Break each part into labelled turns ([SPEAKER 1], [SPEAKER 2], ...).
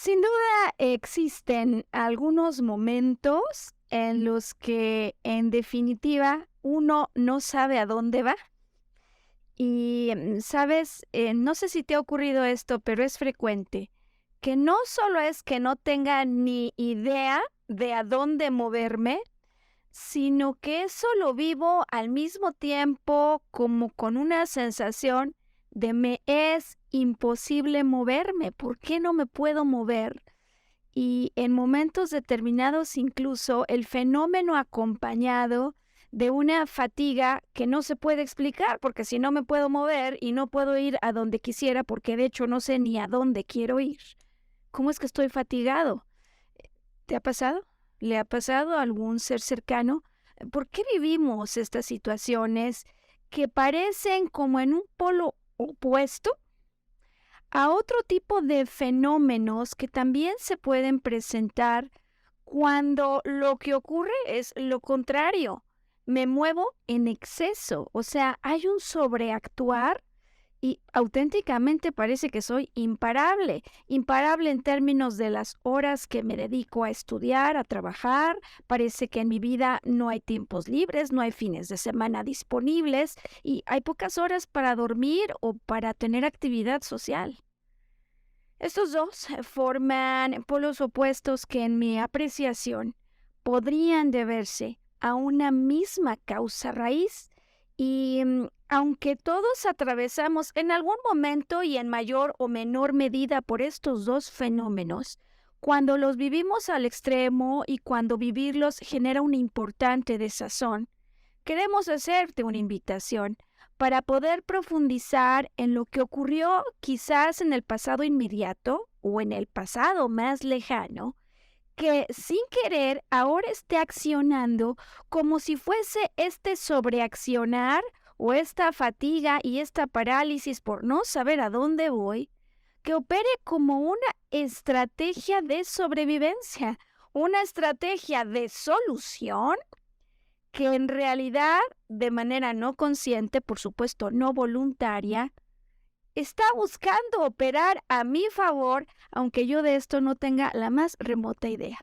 [SPEAKER 1] Sin duda existen algunos momentos en los que, en definitiva, uno no sabe a dónde va. Y, ¿sabes? No sé si te ha ocurrido esto, pero es frecuente, que no solo es que no tenga ni idea de a dónde moverme, sino que eso lo vivo al mismo tiempo como con una sensación de me es imposible moverme, ¿por qué no me puedo mover? Y en momentos determinados, incluso, el fenómeno acompañado de una fatiga que no se puede explicar, porque si no me puedo mover y no puedo ir a donde quisiera, porque de hecho no sé ni a dónde quiero ir. ¿Cómo es que estoy fatigado? ¿Te ha pasado? ¿Le ha pasado a algún ser cercano? ¿Por qué vivimos estas situaciones que parecen como en un polo opuesto a otro tipo de fenómenos que también se pueden presentar cuando lo que ocurre es lo contrario? Me muevo en exceso, o sea, hay un sobreactuar y auténticamente parece que soy imparable, imparable en términos de las horas que me dedico a estudiar, a trabajar. Parece que en mi vida no hay tiempos libres, no hay fines de semana disponibles y hay pocas horas para dormir o para tener actividad social. Estos dos forman polos opuestos que en mi apreciación podrían deberse a una misma causa raíz y aunque todos atravesamos en algún momento y en mayor o menor medida por estos dos fenómenos, cuando los vivimos al extremo y cuando vivirlos genera una importante desazón, queremos hacerte una invitación para poder profundizar en lo que ocurrió quizás en el pasado inmediato o en el pasado más lejano, que sin querer ahora esté accionando como si fuese este sobreaccionar o esta fatiga y esta parálisis por no saber a dónde voy, que opere como una estrategia de sobrevivencia, una estrategia de solución que en realidad, de manera no consciente, por supuesto no voluntaria, está buscando operar a mi favor, aunque yo de esto no tenga la más remota idea.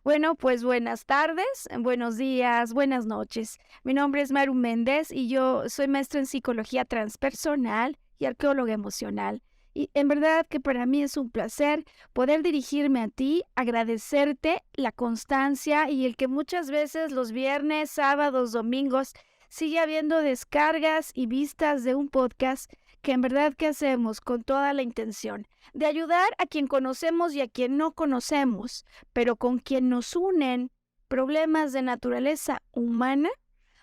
[SPEAKER 1] Bueno, pues buenas tardes, buenos días, buenas noches. Mi nombre es Maru Méndez y yo soy maestra en psicología transpersonal y arqueóloga emocional. Y en verdad que para mí es un placer poder dirigirme a ti, agradecerte la constancia y el que muchas veces los viernes, sábados, domingos sigue habiendo descargas y vistas de un podcast que en verdad que hacemos con toda la intención de ayudar a quien conocemos y a quien no conocemos, pero con quien nos unen problemas de naturaleza humana,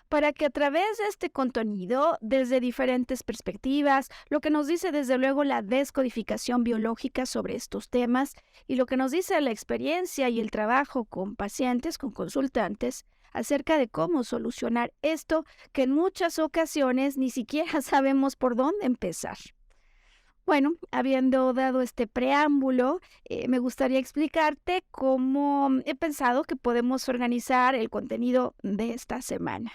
[SPEAKER 1] para que a través de este contenido, desde diferentes perspectivas, lo que nos dice desde luego la descodificación biológica sobre estos temas y lo que nos dice la experiencia y el trabajo con pacientes, con consultantes, acerca de cómo solucionar esto que en muchas ocasiones ni siquiera sabemos por dónde empezar. Bueno, habiendo dado este preámbulo, me gustaría explicarte cómo he pensado que podemos organizar el contenido de esta semana.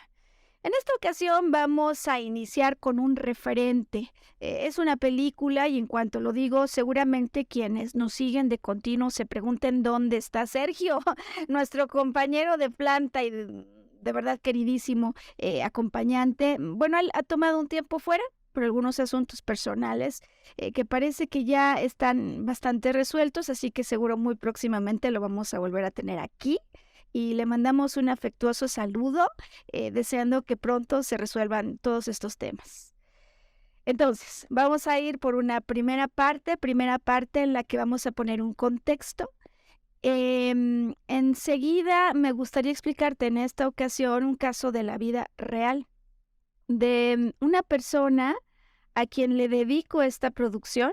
[SPEAKER 1] En esta ocasión vamos a iniciar con un referente. Es una película y en cuanto lo digo, seguramente quienes nos siguen de continuo se pregunten dónde está Sergio, nuestro compañero de planta y de verdad queridísimo acompañante. Bueno, él ha tomado un tiempo fuera por algunos asuntos personales que parece que ya están bastante resueltos, así que seguro muy próximamente lo vamos a volver a tener aquí. Y le mandamos un afectuoso saludo, deseando que pronto se resuelvan todos estos temas. Entonces, vamos a ir por una primera parte en la que vamos a poner un contexto. Enseguida me gustaría explicarte en esta ocasión un caso de la vida real de una persona a quien le dedico esta producción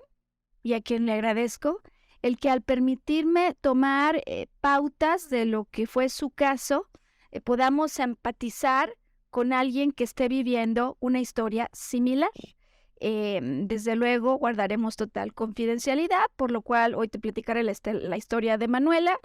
[SPEAKER 1] y a quien le agradezco el que al permitirme tomar pautas de lo que fue su caso, podamos empatizar con alguien que esté viviendo una historia similar. Desde luego guardaremos total confidencialidad, por lo cual hoy te platicaré la historia de Manuela.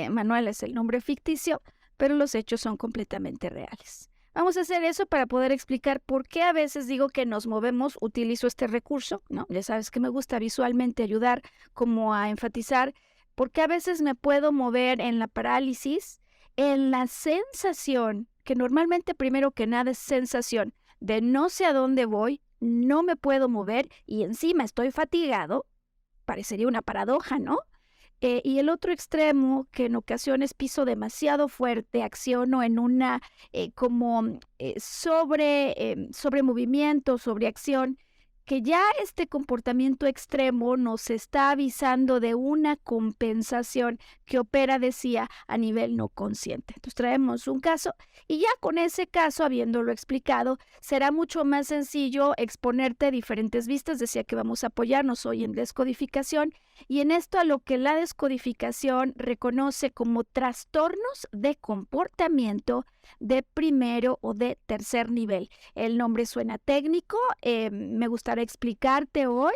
[SPEAKER 1] Manuela es el nombre ficticio, pero los hechos son completamente reales. Vamos a hacer eso para poder explicar por qué a veces digo que nos movemos, utilizo este recurso, ¿no? Ya sabes que me gusta visualmente ayudar como a enfatizar porque a veces me puedo mover en la parálisis, en la sensación, que normalmente primero que nada es sensación de no sé a dónde voy, no me puedo mover y encima estoy fatigado, parecería una paradoja, ¿no? Y el otro extremo, que en ocasiones piso demasiado fuerte, acciono en una sobre movimiento, sobre acción, que ya este comportamiento extremo nos está avisando de una compensación que opera, decía, a nivel no consciente. Entonces traemos un caso y ya con ese caso, habiéndolo explicado, será mucho más sencillo exponerte diferentes vistas. Decía que vamos a apoyarnos hoy en descodificación y en esto a lo que la descodificación reconoce como trastornos de comportamiento de primero o de tercer nivel. El nombre suena técnico, me gustaría explicarte hoy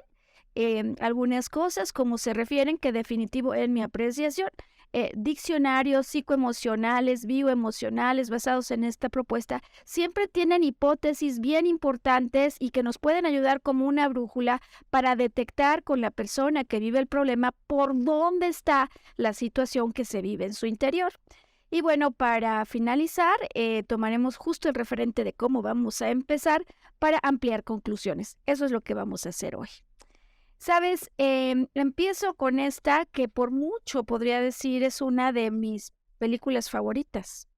[SPEAKER 1] algunas cosas, cómo se refieren, que definitivo en mi apreciación, diccionarios psicoemocionales, bioemocionales basados en esta propuesta, siempre tienen hipótesis bien importantes y que nos pueden ayudar como una brújula para detectar con la persona que vive el problema por dónde está la situación que se vive en su interior. Y bueno, para finalizar, tomaremos justo el referente de cómo vamos a empezar para ampliar conclusiones. Eso es lo que vamos a hacer hoy. Sabes, empiezo con esta que por mucho podría decir es una de mis películas favoritas.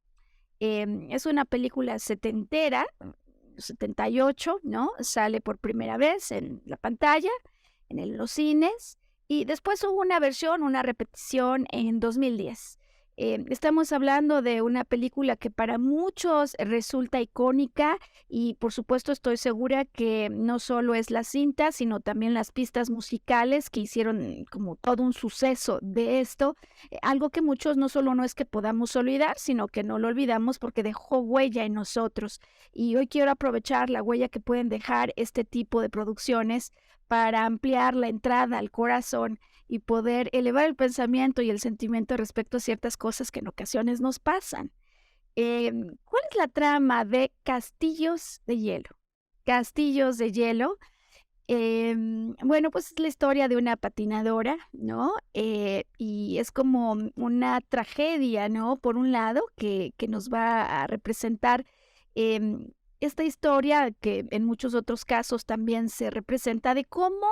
[SPEAKER 1] Es una película setentera, 78, ¿no? Sale por primera vez en la pantalla, los cines, y después hubo una versión, una repetición en 2010. Estamos hablando de una película que para muchos resulta icónica y por supuesto estoy segura que no solo es la cinta, sino también las pistas musicales que hicieron como todo un suceso de esto, algo que muchos no solo no es que podamos olvidar, sino que no lo olvidamos porque dejó huella en nosotros. Y hoy quiero aprovechar la huella que pueden dejar este tipo de producciones para ampliar la entrada al corazón y poder elevar el pensamiento y el sentimiento respecto a ciertas cosas que en ocasiones nos pasan. ¿Cuál es la trama de Castillos de Hielo? Castillos de Hielo. Bueno, pues es la historia de una patinadora, ¿no? Y es como una tragedia, ¿no? Por un lado, que nos va a representar esta historia que en muchos otros casos también se representa de cómo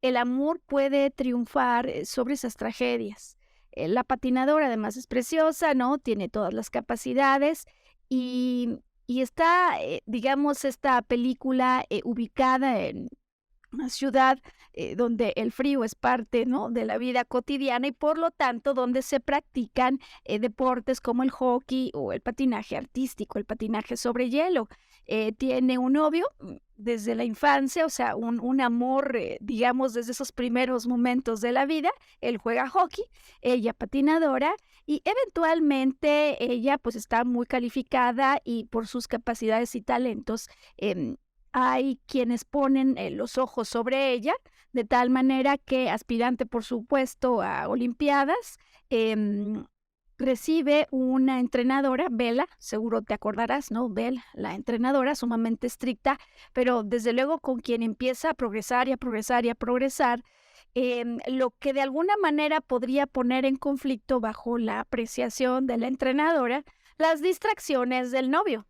[SPEAKER 1] el amor puede triunfar sobre esas tragedias. La patinadora además es preciosa, ¿no? Tiene todas las capacidades y está, digamos, esta película ubicada en una ciudad donde el frío es parte, ¿no?, de la vida cotidiana y por lo tanto donde se practican deportes como el hockey o el patinaje artístico, el patinaje sobre hielo. Tiene un novio desde la infancia, o sea, un amor, digamos, desde esos primeros momentos de la vida. Él juega hockey, ella patinadora y eventualmente ella pues está muy calificada y por sus capacidades y talentos hay quienes ponen los ojos sobre ella, de tal manera que aspirante, por supuesto, a Olimpiadas, recibe una entrenadora, Bella, seguro te acordarás, ¿no? Bella, la entrenadora, sumamente estricta, pero desde luego con quien empieza a progresar y a progresar y a progresar, lo que de alguna manera podría poner en conflicto bajo la apreciación de la entrenadora, las distracciones del novio.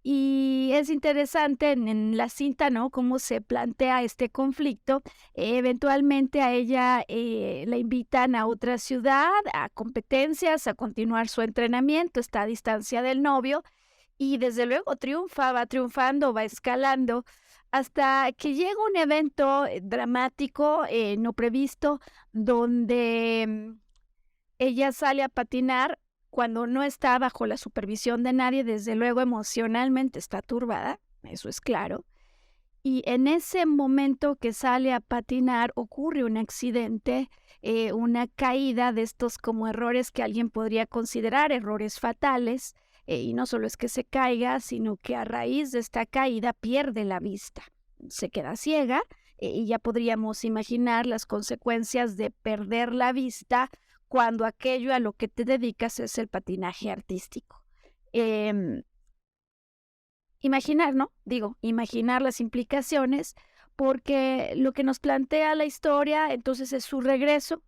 [SPEAKER 1] Y es interesante en la cinta, ¿no?, cómo se plantea este conflicto. Eventualmente a ella la invitan a otra ciudad, a competencias, a continuar su entrenamiento, está a distancia del novio y desde luego triunfa, va triunfando, va escalando, hasta que llega un evento dramático, no previsto, donde ella sale a patinar cuando no está bajo la supervisión de nadie, desde luego emocionalmente está turbada, eso es claro. Y en ese momento que sale a patinar ocurre un accidente, una caída de estos como errores que alguien podría considerar errores fatales, y no solo es que se caiga, sino que a raíz de esta caída pierde la vista, se queda ciega, y ya podríamos imaginar las consecuencias de perder la vista cuando aquello a lo que te dedicas es el patinaje artístico. Imaginar, ¿no? Digo, imaginar las implicaciones, porque lo que nos plantea la historia entonces es su regreso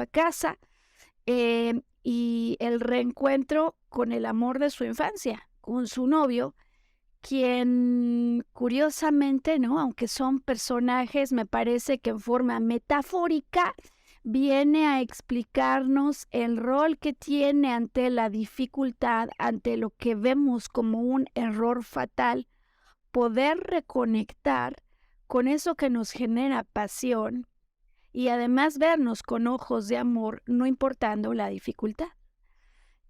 [SPEAKER 1] a casa, y el reencuentro con el amor de su infancia, con su novio, quien curiosamente, ¿no? Aunque son personajes, me parece que en forma metafórica viene a explicarnos el rol que tiene ante la dificultad, ante lo que vemos como un error fatal, poder reconectar con eso que nos genera pasión y además vernos con ojos de amor, no importando la dificultad.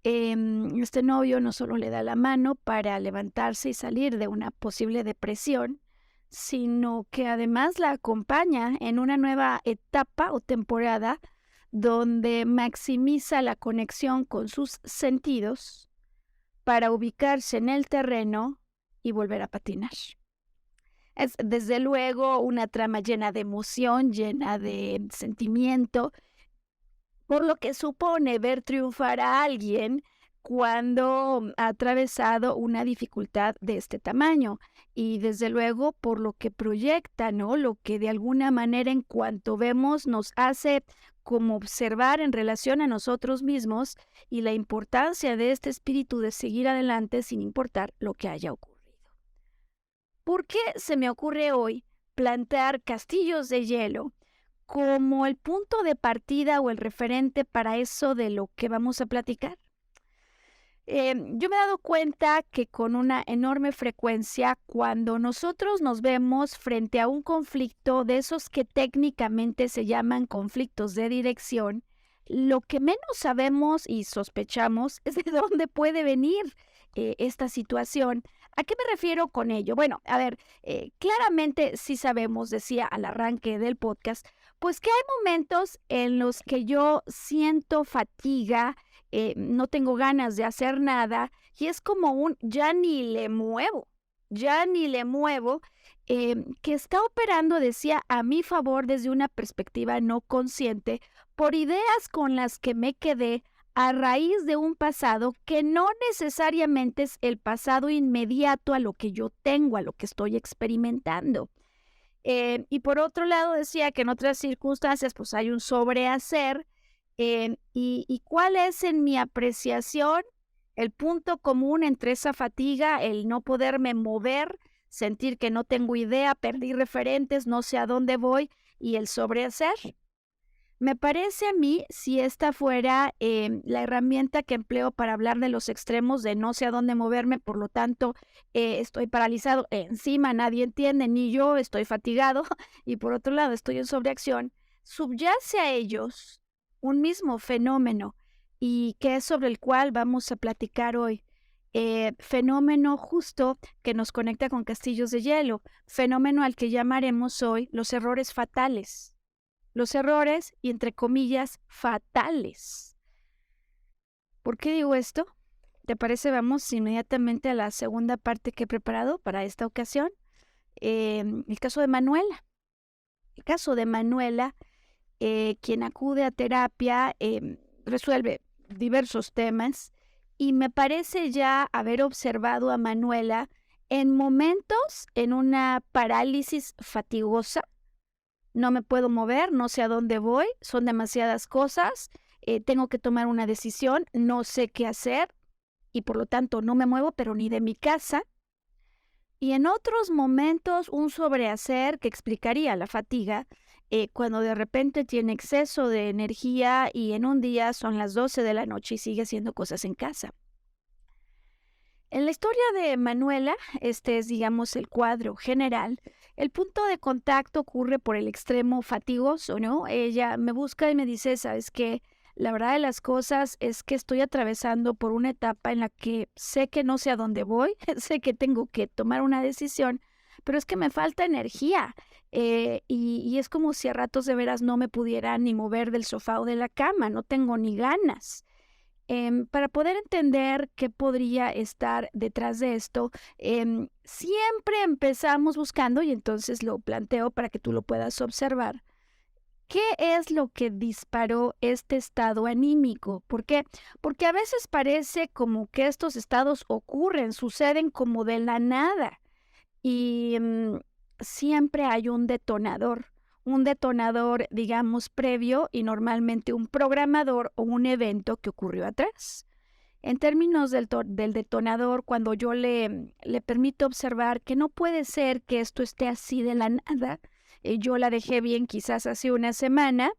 [SPEAKER 1] Este novio no solo le da la mano para levantarse y salir de una posible depresión, sino que además la acompaña en una nueva etapa o temporada donde maximiza la conexión con sus sentidos para ubicarse en el terreno y volver a patinar. Es desde luego una trama llena de emoción, llena de sentimiento, por lo que supone ver triunfar a alguien cuando ha atravesado una dificultad de este tamaño. Y desde luego por lo que proyecta, ¿no? Lo que de alguna manera en cuanto vemos nos hace como observar en relación a nosotros mismos y la importancia de este espíritu de seguir adelante sin importar lo que haya ocurrido. ¿Por qué se me ocurre hoy plantear Castillos de Hielo como el punto de partida o el referente para eso de lo que vamos a platicar? Yo me he dado cuenta que con una enorme frecuencia, cuando nosotros nos vemos frente a un conflicto de esos que técnicamente se llaman conflictos de dirección, lo que menos sabemos y sospechamos es de dónde puede venir esta situación. ¿A qué me refiero con ello? Bueno, a ver, claramente sí sabemos, decía al arranque del podcast, pues que hay momentos en los que yo siento fatiga, no tengo ganas de hacer nada y es como un ya ni le muevo, que está operando, decía, a mi favor desde una perspectiva no consciente por ideas con las que me quedé a raíz de un pasado que no necesariamente es el pasado inmediato a lo que yo tengo, a lo que estoy experimentando. Y por otro lado decía que en otras circunstancias pues hay un sobrehacer, y cuál es en mi apreciación el punto común entre esa fatiga, el no poderme mover, sentir que no tengo idea, perdí referentes, no sé a dónde voy y el sobrehacer. Me parece a mí, si esta fuera la herramienta que empleo para hablar de los extremos de no sé a dónde moverme, por lo tanto estoy paralizado, encima nadie entiende, ni yo estoy fatigado, y por otro lado estoy en sobreacción, subyace a ellos un mismo fenómeno y que es sobre el cual vamos a platicar hoy. Fenómeno justo que nos conecta con Castillos de Hielo, fenómeno al que llamaremos hoy los errores fatales. Los errores, y entre comillas, fatales. ¿Por qué digo esto? ¿Te parece? Vamos inmediatamente a la segunda parte que he preparado para esta ocasión. El caso de Manuela. El caso de Manuela, quien acude a terapia, resuelve diversos temas y me parece ya haber observado a Manuela en momentos en una parálisis fatigosa. No me puedo mover, no sé a dónde voy, son demasiadas cosas, tengo que tomar una decisión, no sé qué hacer y por lo tanto no me muevo, pero ni de mi casa. Y en otros momentos un sobrehacer que explicaría la fatiga, cuando de repente tiene exceso de energía y en un día son las 12 de la noche y sigue haciendo cosas en casa. En la historia de Manuela, este es, digamos, el cuadro general. El punto de contacto ocurre por el extremo fatigoso, ¿no? Ella me busca y me dice, ¿sabes qué? La verdad de las cosas es que estoy atravesando por una etapa en la que sé que no sé a dónde voy, sé que tengo que tomar una decisión, pero es que me falta energía. Y es como si a ratos de veras no me pudiera ni mover del sofá o de la cama, no tengo ni ganas. Para poder entender qué podría estar detrás de esto, siempre empezamos buscando, y entonces lo planteo para que tú lo puedas observar. ¿Qué es lo que disparó este estado anímico? ¿Por qué? Porque a veces parece como que estos estados ocurren, suceden como de la nada. Y siempre hay un detonador, digamos, previo y normalmente un programador o un evento que ocurrió atrás. En términos del detonador, cuando yo le permito observar que no puede ser que esto esté así de la nada, yo la dejé bien quizás hace una semana,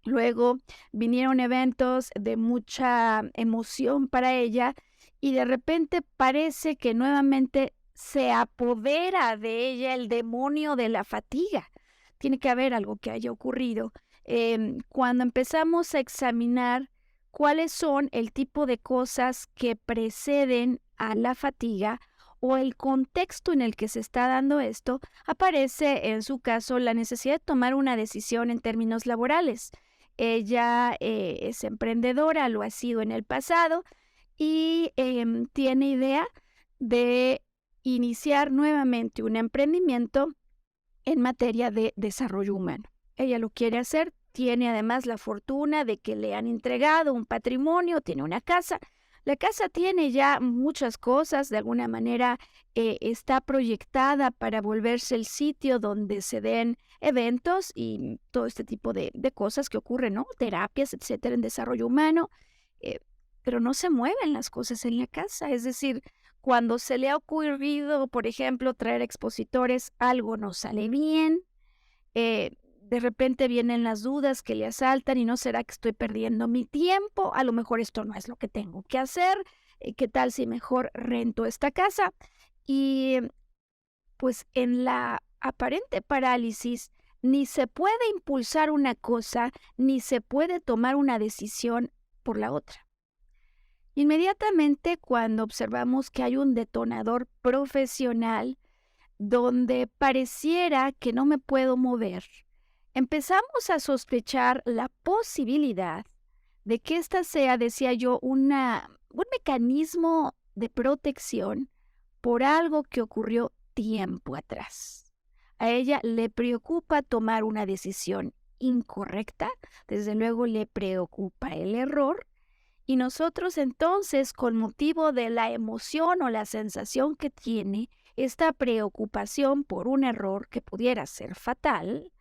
[SPEAKER 1] luego vinieron eventos de mucha emoción para ella y de repente parece que nuevamente se apodera de ella el demonio de la fatiga. Tiene que haber algo que haya ocurrido. Cuando empezamos a examinar cuáles son el tipo de cosas que preceden a la fatiga o el contexto en el que se está dando esto, aparece en su caso la necesidad de tomar una decisión en términos laborales. Ella es emprendedora, lo ha sido en el pasado y tiene idea de iniciar nuevamente un emprendimiento en materia de desarrollo humano. Ella lo quiere hacer, tiene además la fortuna de que le han entregado un patrimonio, tiene una casa. La casa tiene ya muchas cosas, de alguna manera está proyectada para volverse el sitio donde se den eventos y todo este tipo de cosas que ocurren, ¿no? Terapias, etcétera, en desarrollo humano, eh, pero no se mueven las cosas en la casa. Es decir, cuando se le ha ocurrido, por ejemplo, traer expositores, algo no sale bien, de repente vienen las dudas que le asaltan y no será que estoy perdiendo mi tiempo, a lo mejor esto no es lo que tengo que hacer, ¿qué tal si mejor rento esta casa? Y pues en la aparente parálisis ni se puede impulsar una cosa, ni se puede tomar una decisión por la otra. Inmediatamente cuando observamos que hay un detonador profesional donde pareciera que no me puedo mover, empezamos a sospechar la posibilidad de que esta sea, decía yo, un mecanismo de protección por algo que ocurrió tiempo atrás. A ella le preocupa tomar una decisión incorrecta, desde luego le preocupa el error, y nosotros entonces, con motivo de la emoción o la sensación que tiene, esta preocupación por un error que pudiera ser fatal,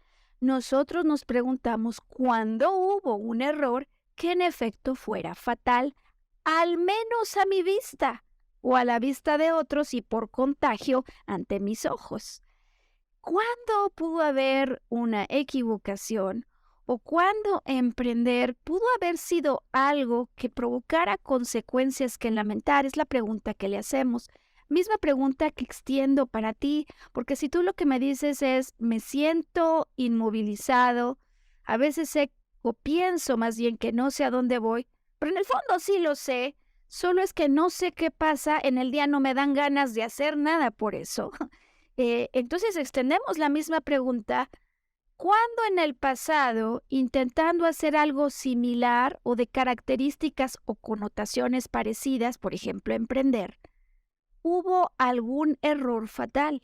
[SPEAKER 1] nosotros nos preguntamos cuándo hubo un error que en efecto fuera fatal, al menos a mi vista o a la vista de otros y por contagio ante mis ojos. ¿Cuándo pudo haber una equivocación o cuándo emprender pudo haber sido algo que provocara consecuencias que lamentar? Es la pregunta que le hacemos. Misma pregunta que extiendo para ti, porque si tú lo que me dices es, me siento inmovilizado, a veces sé o pienso más bien que no sé a dónde voy, pero en el fondo sí lo sé, solo es que no sé qué pasa, en el día no me dan ganas de hacer nada por eso. Entonces extendemos la misma pregunta. ¿Cuándo en el pasado, intentando hacer algo similar o de características o connotaciones parecidas, por ejemplo, emprender, hubo algún error fatal?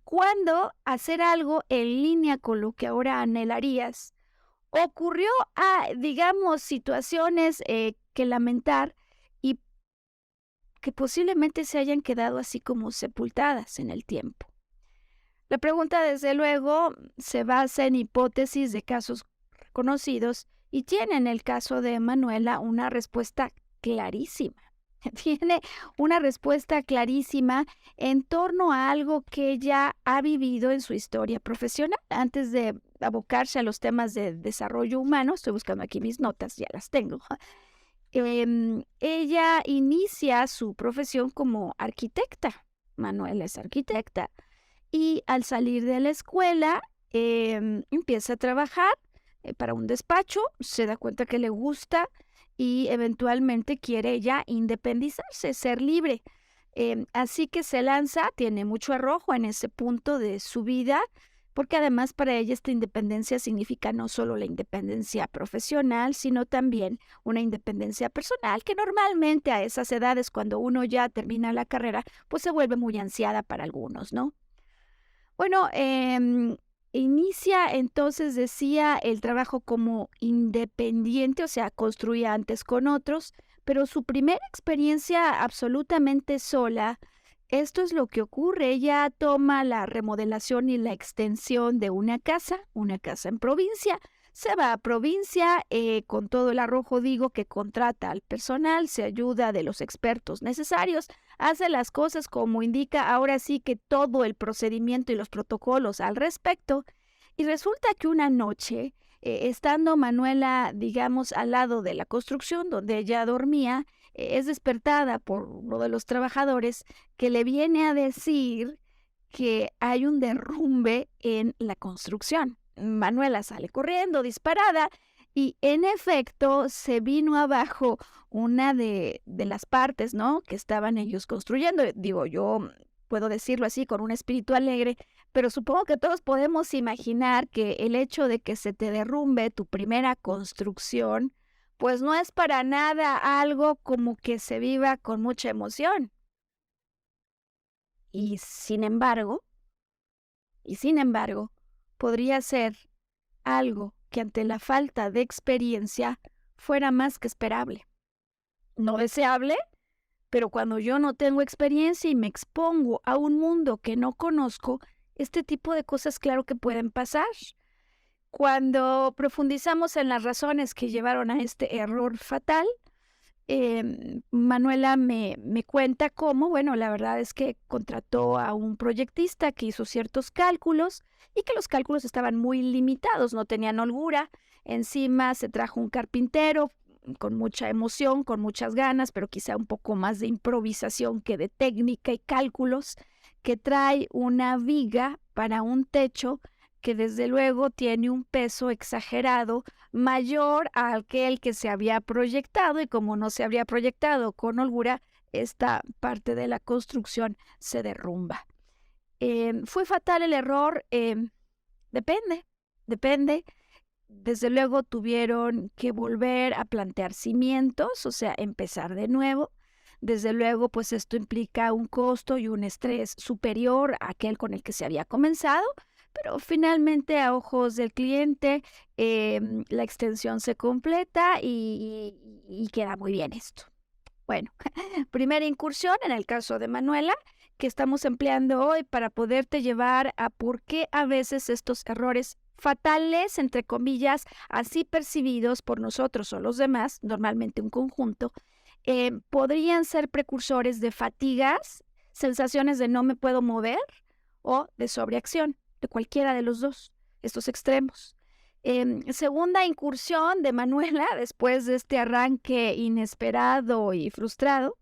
[SPEAKER 1] ¿Cuándo hacer algo en línea con lo que ahora anhelarías ocurrió a, digamos, situaciones que lamentar y que posiblemente se hayan quedado así como sepultadas en el tiempo? La pregunta, desde luego, se basa en hipótesis de casos conocidos y tiene en el caso de Manuela una respuesta clarísima. Tiene una respuesta clarísima en torno a algo que ella ha vivido en su historia profesional. Antes de abocarse a los temas de desarrollo humano, estoy buscando aquí mis notas, ya las tengo. Ella inicia su profesión como arquitecta. Manuela es arquitecta. Y al salir de la escuela, empieza a trabajar para un despacho, se da cuenta que le gusta y eventualmente quiere ya independizarse, ser libre. Así que se lanza, tiene mucho arrojo en ese punto de su vida, porque además para ella esta independencia significa no solo la independencia profesional, sino también una independencia personal, que normalmente a esas edades, cuando uno ya termina la carrera, pues se vuelve muy ansiada para algunos, ¿no? Bueno, inicia entonces, decía, el trabajo como independiente, o sea, construía antes con otros, pero su primera experiencia absolutamente sola Esto es lo que ocurre. Ella toma la remodelación y la extensión de una casa en provincia. Se va a provincia con todo el arrojo, digo, que contrata al personal, se ayuda de los expertos necesarios, hace las cosas como indica ahora sí que todo el procedimiento y los protocolos al respecto. Y resulta que una noche, estando Manuela, digamos, al lado de la construcción donde ella dormía, es despertada por uno de los trabajadores que le viene a decir que hay un derrumbe en la construcción. Manuela sale corriendo, disparada, y en efecto se vino abajo una de las partes, ¿no?, que estaban ellos construyendo. Digo, yo puedo decirlo así con un espíritu alegre, pero supongo que todos podemos imaginar que el hecho de que se te derrumbe tu primera construcción, pues no es para nada algo como que se viva con mucha emoción. Y sin embargo, y sin embargo, podría ser algo que ante la falta de experiencia fuera más que esperable. No deseable, pero cuando yo no tengo experiencia y me expongo a un mundo que no conozco, este tipo de cosas claro que pueden pasar. Cuando profundizamos en las razones que llevaron a este error fatal, Manuela me cuenta cómo, bueno, la verdad es que contrató a un proyectista que hizo ciertos cálculos y que los cálculos estaban muy limitados, no tenían holgura. Encima se trajo un carpintero con mucha emoción, con muchas ganas, pero quizá un poco más de improvisación que de técnica y cálculos, que trae una viga para un techo que desde luego tiene un peso exagerado mayor a aquel que se había proyectado, y como no se habría proyectado con holgura, esta parte de la construcción se derrumba. ¿Fue fatal el error? Depende. Desde luego tuvieron que volver a plantear cimientos, o sea, empezar de nuevo. Desde luego, pues esto implica un costo y un estrés superior a aquel con el que se había comenzado, pero finalmente a ojos del cliente la extensión se completa y queda muy bien esto. Bueno, primera incursión en el caso de Manuela, que estamos empleando hoy para poderte llevar a por qué a veces estos errores fatales, entre comillas, así percibidos por nosotros o los demás, normalmente un conjunto, podrían ser precursores de fatigas, sensaciones de no me puedo mover o de sobreacción, de cualquiera de los dos, estos extremos. Segunda incursión de Manuela después de este arranque inesperado y frustrado.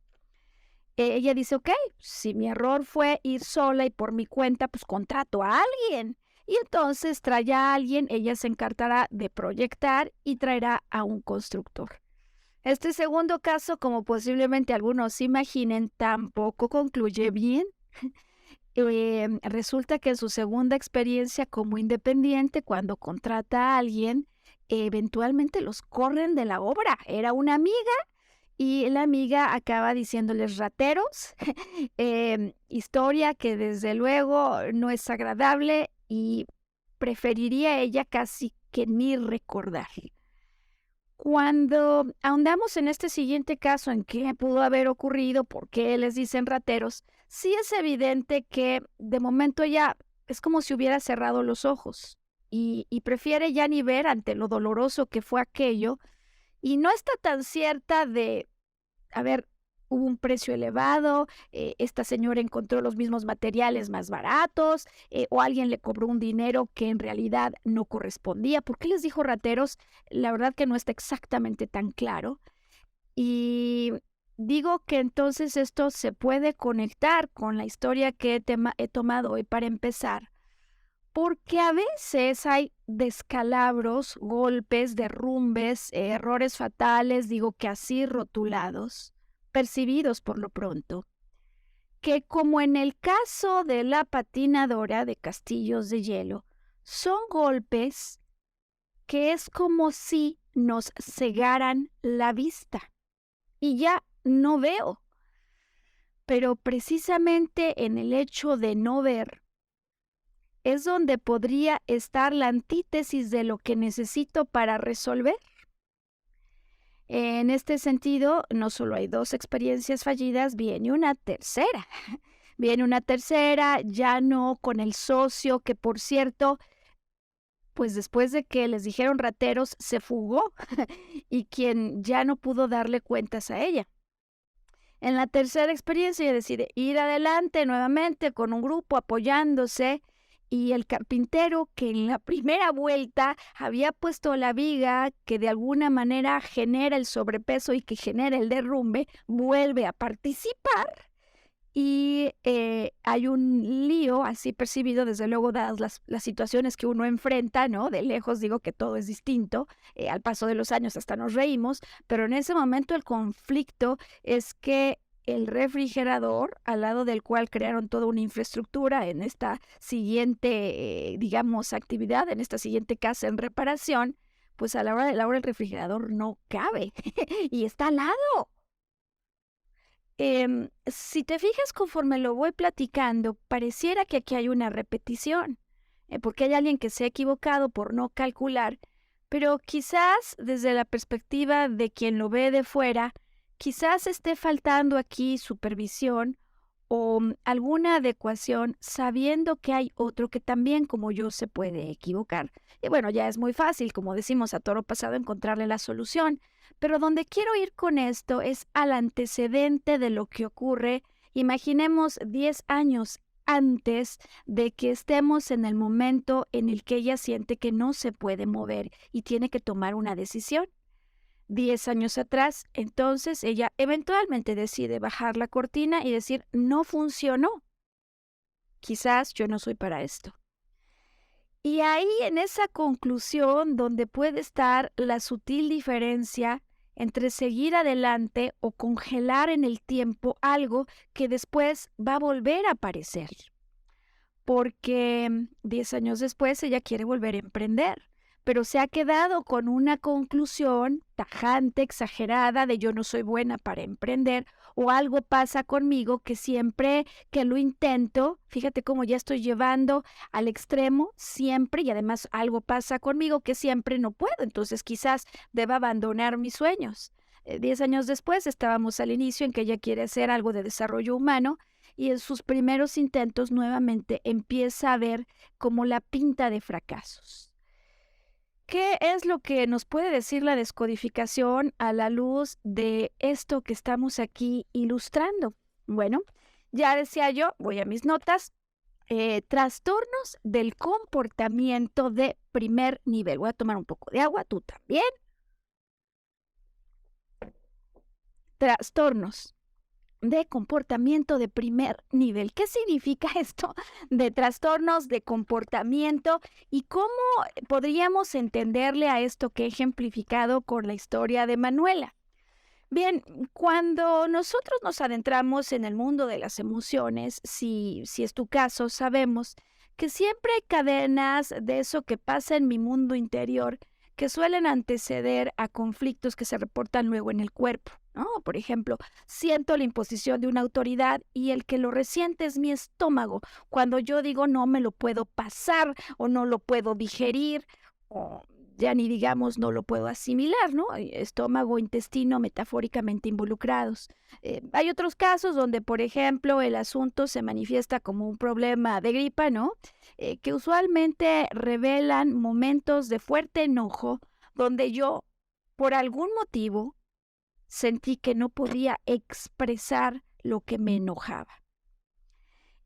[SPEAKER 1] Ella dice, ok, si mi error fue ir sola y por mi cuenta, pues contrato a alguien. Y entonces trae a alguien, ella se encargará de proyectar y traerá a un constructor. Este segundo caso, como posiblemente algunos imaginen, tampoco concluye bien. Resulta que en su segunda experiencia como independiente, cuando contrata a alguien, eventualmente los corren de la obra. Era una amiga y la amiga acaba diciéndoles rateros, historia que desde luego no es agradable y preferiría ella casi que ni recordar. Cuando ahondamos en este siguiente caso, en qué pudo haber ocurrido, por qué les dicen rateros, sí es evidente que de momento ella es como si hubiera cerrado los ojos y prefiere ya ni ver ante lo doloroso que fue aquello, y no está tan cierta de, a ver, hubo un precio elevado, esta señora encontró los mismos materiales más baratos, o alguien le cobró un dinero que en realidad no correspondía. ¿Por qué les dijo rateros? La verdad que no está exactamente tan claro. Y digo que entonces esto se puede conectar con la historia que he tomado hoy para empezar, porque a veces hay descalabros, golpes, derrumbes, errores fatales, digo que así rotulados, percibidos por lo pronto, que como en el caso de la patinadora de castillos de hielo, son golpes que es como si nos cegaran la vista y ya no veo. Pero precisamente en el hecho de no ver es donde podría estar la antítesis de lo que necesito para resolver. En este sentido, no solo hay dos experiencias fallidas, viene una tercera. Viene una tercera, ya no con el socio, que por cierto, pues después de que les dijeron rateros, se fugó y quien ya no pudo darle cuentas a ella. En la tercera experiencia ella decide ir adelante nuevamente con un grupo apoyándose y el carpintero que en la primera vuelta había puesto la viga que de alguna manera genera el sobrepeso y que genera el derrumbe, vuelve a participar y hay un lío así percibido, desde luego, dadas las situaciones que uno enfrenta, ¿no? De lejos digo que todo es distinto, al paso de los años hasta nos reímos, pero en ese momento el conflicto es que el refrigerador, al lado del cual crearon toda una infraestructura en esta siguiente, digamos, actividad, en esta siguiente casa en reparación, pues a la hora de la hora el refrigerador no cabe y está al lado. Si te fijas conforme lo voy platicando, pareciera que aquí hay una repetición, porque hay alguien que se ha equivocado por no calcular, pero quizás desde la perspectiva de quien lo ve de fuera, quizás esté faltando aquí supervisión o alguna adecuación sabiendo que hay otro que también como yo se puede equivocar. Y bueno, ya es muy fácil, como decimos a toro pasado, encontrarle la solución. Pero donde quiero ir con esto es al antecedente de lo que ocurre. Imaginemos 10 años antes de que estemos en el momento en el que ella siente que no se puede mover y tiene que tomar una decisión. 10 años atrás, entonces ella eventualmente decide bajar la cortina y decir, no funcionó. Quizás yo no soy para esto. Y ahí en esa conclusión donde puede estar la sutil diferencia entre seguir adelante o congelar en el tiempo algo que después va a volver a aparecer. Porque 10 años después ella quiere volver a emprender, pero se ha quedado con una conclusión tajante, exagerada, de yo no soy buena para emprender, o algo pasa conmigo que siempre que lo intento, fíjate cómo ya estoy llevando al extremo siempre, y además algo pasa conmigo que siempre no puedo, entonces quizás deba abandonar mis sueños. 10 años después estábamos al inicio en que ella quiere hacer algo de desarrollo humano, y en sus primeros intentos nuevamente empieza a ver como la pinta de fracasos. ¿Qué es lo que nos puede decir la descodificación a la luz de esto que estamos aquí ilustrando? Bueno, ya decía yo, voy a mis notas, trastornos del comportamiento de primer nivel. Voy a tomar un poco de agua, tú también. Trastornos de comportamiento de primer nivel. ¿Qué significa esto de trastornos de comportamiento y cómo podríamos entenderle a esto que he ejemplificado con la historia de Manuela? Bien, cuando nosotros nos adentramos en el mundo de las emociones, si es tu caso, sabemos que siempre hay cadenas de eso que pasa en mi mundo interior que suelen anteceder a conflictos que se reportan luego en el cuerpo, ¿no? Por ejemplo, siento la imposición de una autoridad y el que lo resiente es mi estómago. Cuando yo digo no me lo puedo pasar o no lo puedo digerir o ya ni digamos no lo puedo asimilar, ¿no? Estómago, intestino metafóricamente involucrados. Hay otros casos donde, por ejemplo, el asunto se manifiesta como un problema de gripa, ¿no? Que usualmente revelan momentos de fuerte enojo donde yo, por algún motivo, sentí que no podía expresar lo que me enojaba.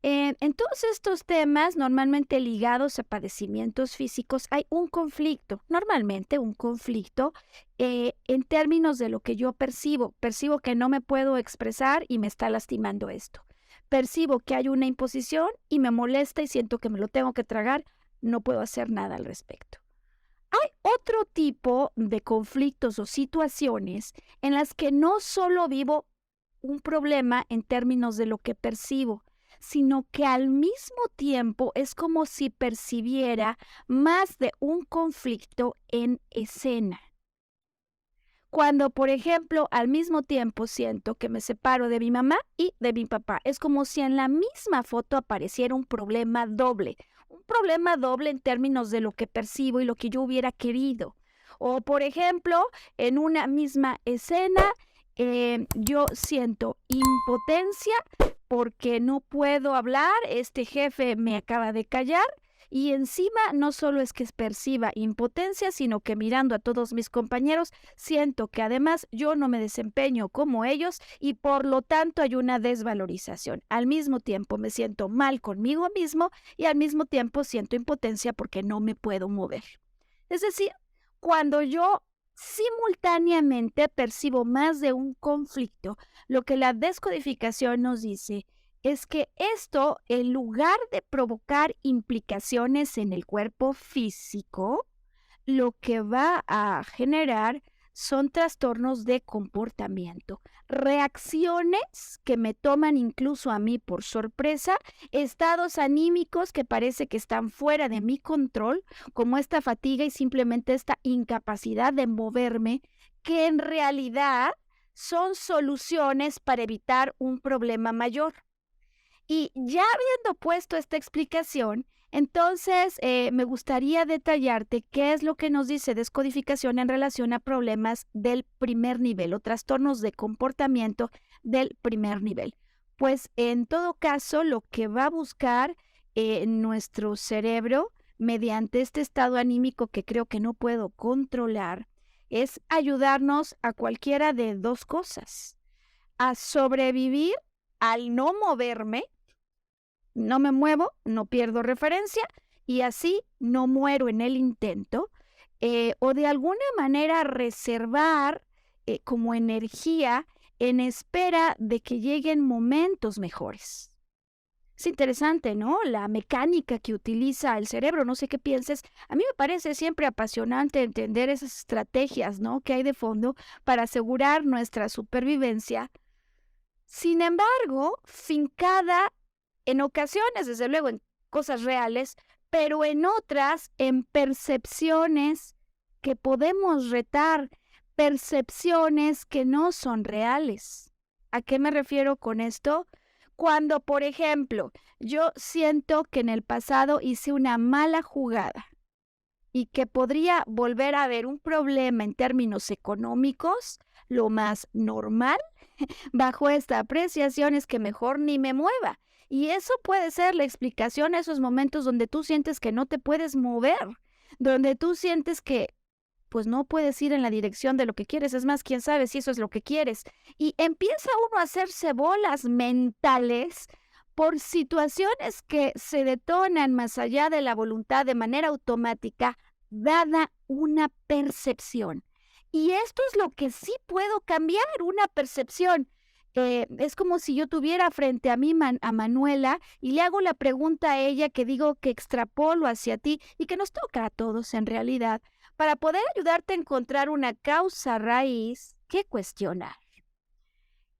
[SPEAKER 1] En todos estos temas, normalmente ligados a padecimientos físicos, hay un conflicto, normalmente un conflicto en términos de lo que yo percibo. Percibo que no me puedo expresar y me está lastimando esto. Percibo que hay una imposición y me molesta y siento que me lo tengo que tragar, no puedo hacer nada al respecto. Hay otro tipo de conflictos o situaciones en las que no solo vivo un problema en términos de lo que percibo, sino que al mismo tiempo es como si percibiera más de un conflicto en escena. Cuando, por ejemplo, al mismo tiempo siento que me separo de mi mamá y de mi papá, es como si en la misma foto apareciera un problema doble en términos de lo que percibo y lo que yo hubiera querido. O, por ejemplo, en una misma escena, yo siento impotencia porque no puedo hablar, este jefe me acaba de callar y encima no solo es que perciba impotencia, sino que mirando a todos mis compañeros, siento que además yo no me desempeño como ellos y por lo tanto hay una desvalorización. Al mismo tiempo me siento mal conmigo mismo y al mismo tiempo siento impotencia porque no me puedo mover. Es decir, cuando yo simultáneamente percibo más de un conflicto, lo que la descodificación nos dice es que esto, en lugar de provocar implicaciones en el cuerpo físico, lo que va a generar son trastornos de comportamiento, reacciones que me toman incluso a mí por sorpresa, estados anímicos que parece que están fuera de mi control, como esta fatiga y simplemente esta incapacidad de moverme, que en realidad son soluciones para evitar un problema mayor. Y ya habiendo puesto esta explicación, entonces me gustaría detallarte qué es lo que nos dice descodificación en relación a problemas del primer nivel o trastornos de comportamiento del primer nivel. Pues en todo caso, lo que va a buscar nuestro cerebro mediante este estado anímico que creo que no puedo controlar es ayudarnos a cualquiera de dos cosas: a sobrevivir al no moverme. No me muevo, no pierdo referencia y así no muero en el intento, o de alguna manera reservar como energía en espera de que lleguen momentos mejores. Es interesante, ¿no? La mecánica que utiliza el cerebro, no sé qué pienses. A mí me parece siempre apasionante entender esas estrategias, ¿no?, que hay de fondo para asegurar nuestra supervivencia. Sin embargo, fincada en ocasiones, desde luego, en cosas reales, pero en otras, en percepciones que podemos retar, percepciones que no son reales. ¿A qué me refiero con esto? Cuando, por ejemplo, yo siento que en el pasado hice una mala jugada y que podría volver a haber un problema en términos económicos, lo más normal bajo esta apreciación es que mejor ni me mueva. Y eso puede ser la explicación a esos momentos donde tú sientes que no te puedes mover, donde tú sientes que pues no puedes ir en la dirección de lo que quieres. Es más, quién sabe si eso es lo que quieres. Y empieza uno a hacerse bolas mentales por situaciones que se detonan más allá de la voluntad de manera automática, dada una percepción. Y esto es lo que sí puedo cambiar, una percepción. Es como si yo tuviera frente a mí a Manuela y le hago la pregunta a ella que digo que extrapolo hacia ti y que nos toca a todos en realidad, para poder ayudarte a encontrar una causa raíz que cuestionar.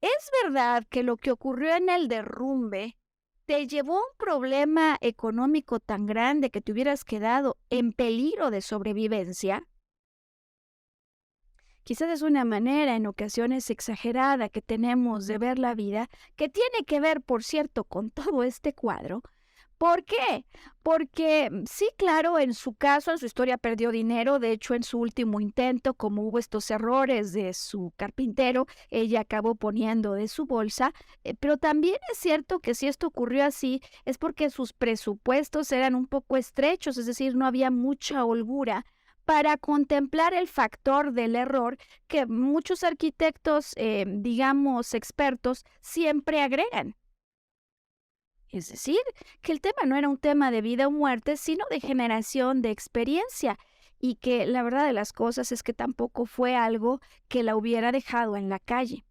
[SPEAKER 1] ¿Es verdad que lo que ocurrió en el derrumbe te llevó a un problema económico tan grande que te hubieras quedado en peligro de sobrevivencia? Quizás es una manera en ocasiones exagerada que tenemos de ver la vida, que tiene que ver, por cierto, con todo este cuadro. ¿Por qué? Porque sí, claro, en su caso, en su historia perdió dinero. De hecho, en su último intento, como hubo estos errores de su carpintero, ella acabó poniendo de su bolsa. Pero también es cierto que si esto ocurrió así, es porque sus presupuestos eran un poco estrechos, es decir, no había mucha holgura para contemplar el factor del error que muchos arquitectos, digamos, expertos, siempre agregan. Es decir, que el tema no era un tema de vida o muerte, sino de generación de experiencia, y que la verdad de las cosas es que tampoco fue algo que la hubiera dejado en la calle.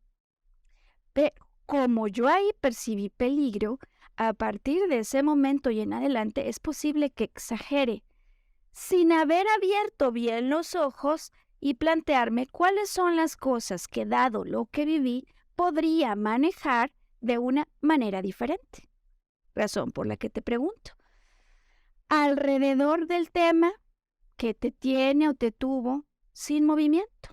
[SPEAKER 1] Pero como yo ahí percibí peligro, a partir de ese momento y en adelante es posible que exagere, sin haber abierto bien los ojos y plantearme cuáles son las cosas que, dado lo que viví, podría manejar de una manera diferente. Razón por la que te pregunto. Alrededor del tema que te tiene o te tuvo sin movimiento.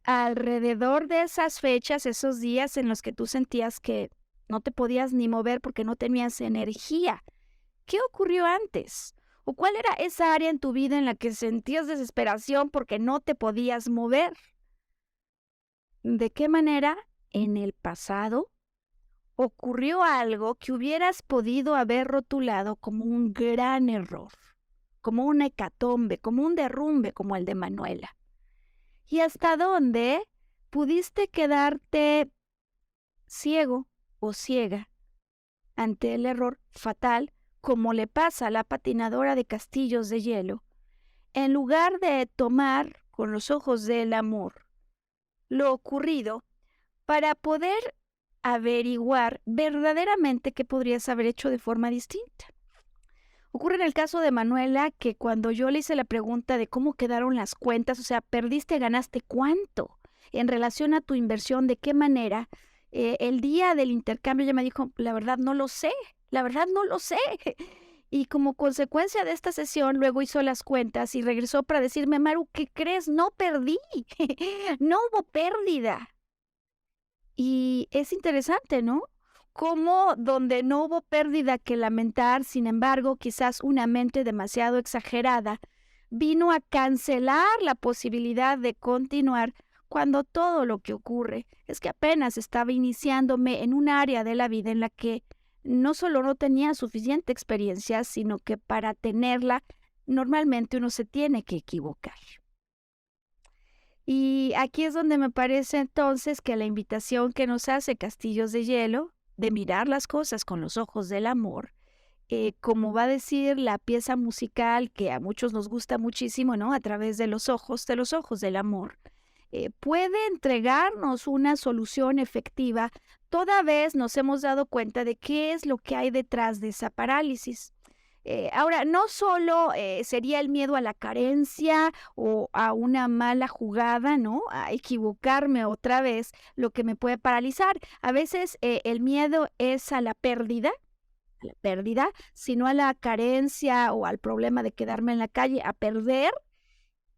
[SPEAKER 1] Alrededor de esas fechas, esos días en los que tú sentías que no te podías ni mover porque no tenías energía. ¿Qué ocurrió antes? ¿O cuál era esa área en tu vida en la que sentías desesperación porque no te podías mover? ¿De qué manera en el pasado ocurrió algo que hubieras podido haber rotulado como un gran error, como una hecatombe, como un derrumbe como el de Manuela. ¿Y hasta dónde pudiste quedarte ciego o ciega ante el error fatal, como le pasa a la patinadora de castillos de hielo, en lugar de tomar con los ojos del amor lo ocurrido para poder averiguar verdaderamente qué podrías haber hecho de forma distinta? Ocurre en el caso de Manuela que cuando yo le hice la pregunta de cómo quedaron las cuentas, o sea, perdiste, ganaste cuánto en relación a tu inversión, de qué manera, el día del intercambio ella me dijo, la verdad no lo sé, la verdad no lo sé. Y como consecuencia de esta sesión, luego hizo las cuentas y regresó para decirme, Maru, ¿qué crees? No perdí, no hubo pérdida. Y es interesante, ¿no? Cómo donde no hubo pérdida que lamentar, sin embargo, quizás una mente demasiado exagerada vino a cancelar la posibilidad de continuar cuando todo lo que ocurre es que apenas estaba iniciándome en un área de la vida en la que no solo no tenía suficiente experiencia, sino que para tenerla normalmente uno se tiene que equivocar. Y aquí es donde me parece entonces que la invitación que nos hace Castillos de Hielo, de mirar las cosas con los ojos del amor, como va a decir la pieza musical que a muchos nos gusta muchísimo, ¿no? A través de los ojos del amor, puede entregarnos una solución efectiva, toda vez nos hemos dado cuenta de qué es lo que hay detrás de esa parálisis. Ahora, no solo sería el miedo a la carencia o a una mala jugada, ¿no? A equivocarme otra vez, lo que me puede paralizar. A veces el miedo es a la pérdida, sino a la carencia o al problema de quedarme en la calle, a perder.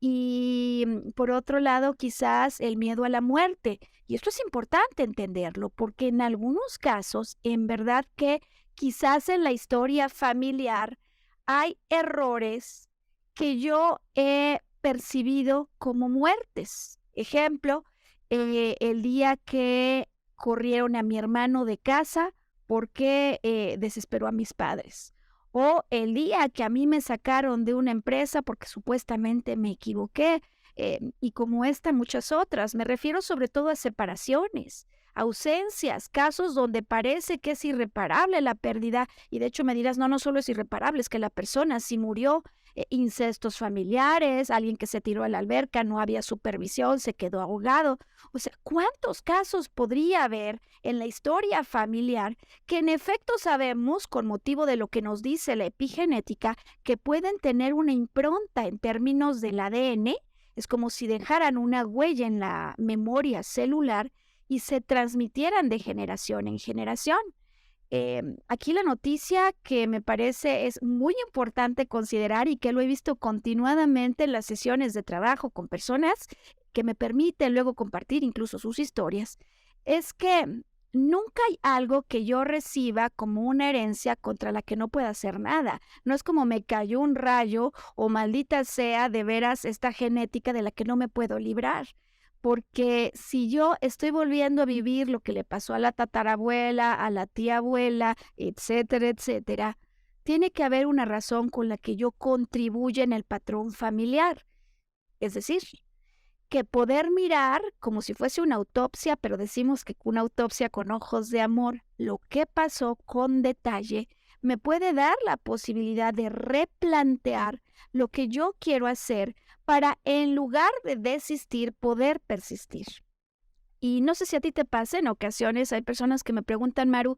[SPEAKER 1] Y por otro lado, quizás el miedo a la muerte. Y esto es importante entenderlo, porque en algunos casos, en verdad que quizás en la historia familiar hay errores que yo he percibido como muertes. Ejemplo, el día que corrieron a mi hermano de casa porque desesperó a mis padres. O el día que a mí me sacaron de una empresa porque supuestamente me equivoqué, y como esta, muchas otras. Me refiero sobre todo a separaciones, ausencias, casos donde parece que es irreparable la pérdida y de hecho me dirás, no, no solo es irreparable, es que la persona sí murió, incestos familiares, alguien que se tiró a la alberca, no había supervisión, se quedó ahogado. O sea, ¿cuántos casos podría haber en la historia familiar que en efecto sabemos, con motivo de lo que nos dice la epigenética, que pueden tener una impronta en términos del ADN? Es como si dejaran una huella en la memoria celular y se transmitieran de generación en generación. Aquí la noticia que me parece es muy importante considerar y que lo he visto continuadamente en las sesiones de trabajo con personas que me permiten luego compartir incluso sus historias, es que nunca hay algo que yo reciba como una herencia contra la que no pueda hacer nada. No es como me cayó un rayo o maldita sea de veras esta genética de la que no me puedo librar. Porque si yo estoy volviendo a vivir lo que le pasó a la tatarabuela, a la tía abuela, etcétera, etcétera, tiene que haber una razón con la que yo contribuya en el patrón familiar. Es decir, que poder mirar como si fuese una autopsia, pero decimos que una autopsia con ojos de amor, lo que pasó con detalle, me puede dar la posibilidad de replantear lo que yo quiero hacer para, en lugar de desistir, poder persistir. Y no sé si a ti te pasa, en ocasiones hay personas que me preguntan, Maru,